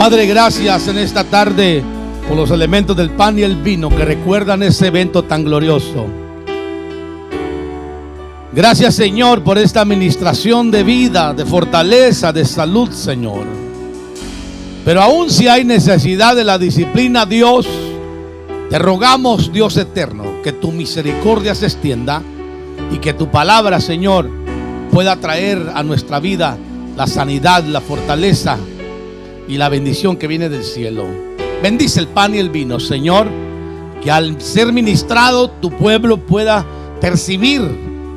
Padre, gracias en esta tarde por los elementos del pan y el vino que recuerdan ese evento tan glorioso. Gracias, Señor, por esta administración de vida, de fortaleza, de salud, Señor. Pero aún si hay necesidad de la disciplina, Dios, te rogamos, Dios eterno, que tu misericordia se extienda y que tu palabra, Señor, pueda traer a nuestra vida la sanidad, la fortaleza y la bendición que viene del cielo. Bendice el pan y el vino, Señor, que al ser ministrado tu pueblo pueda percibir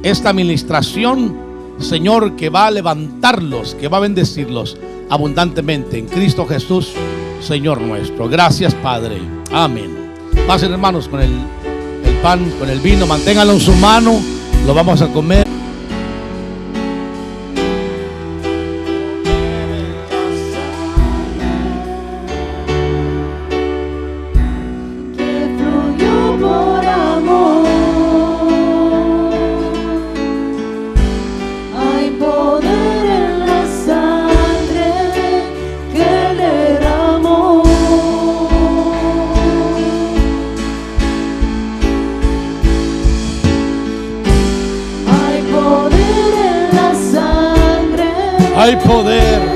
esta administración, Señor, que va a levantarlos, que va a bendecirlos abundantemente en Cristo Jesús, Señor nuestro. Gracias, Padre. Amén. Pasen, hermanos, con el pan, con el vino, manténganlo en su mano, lo vamos a comer. Hay poder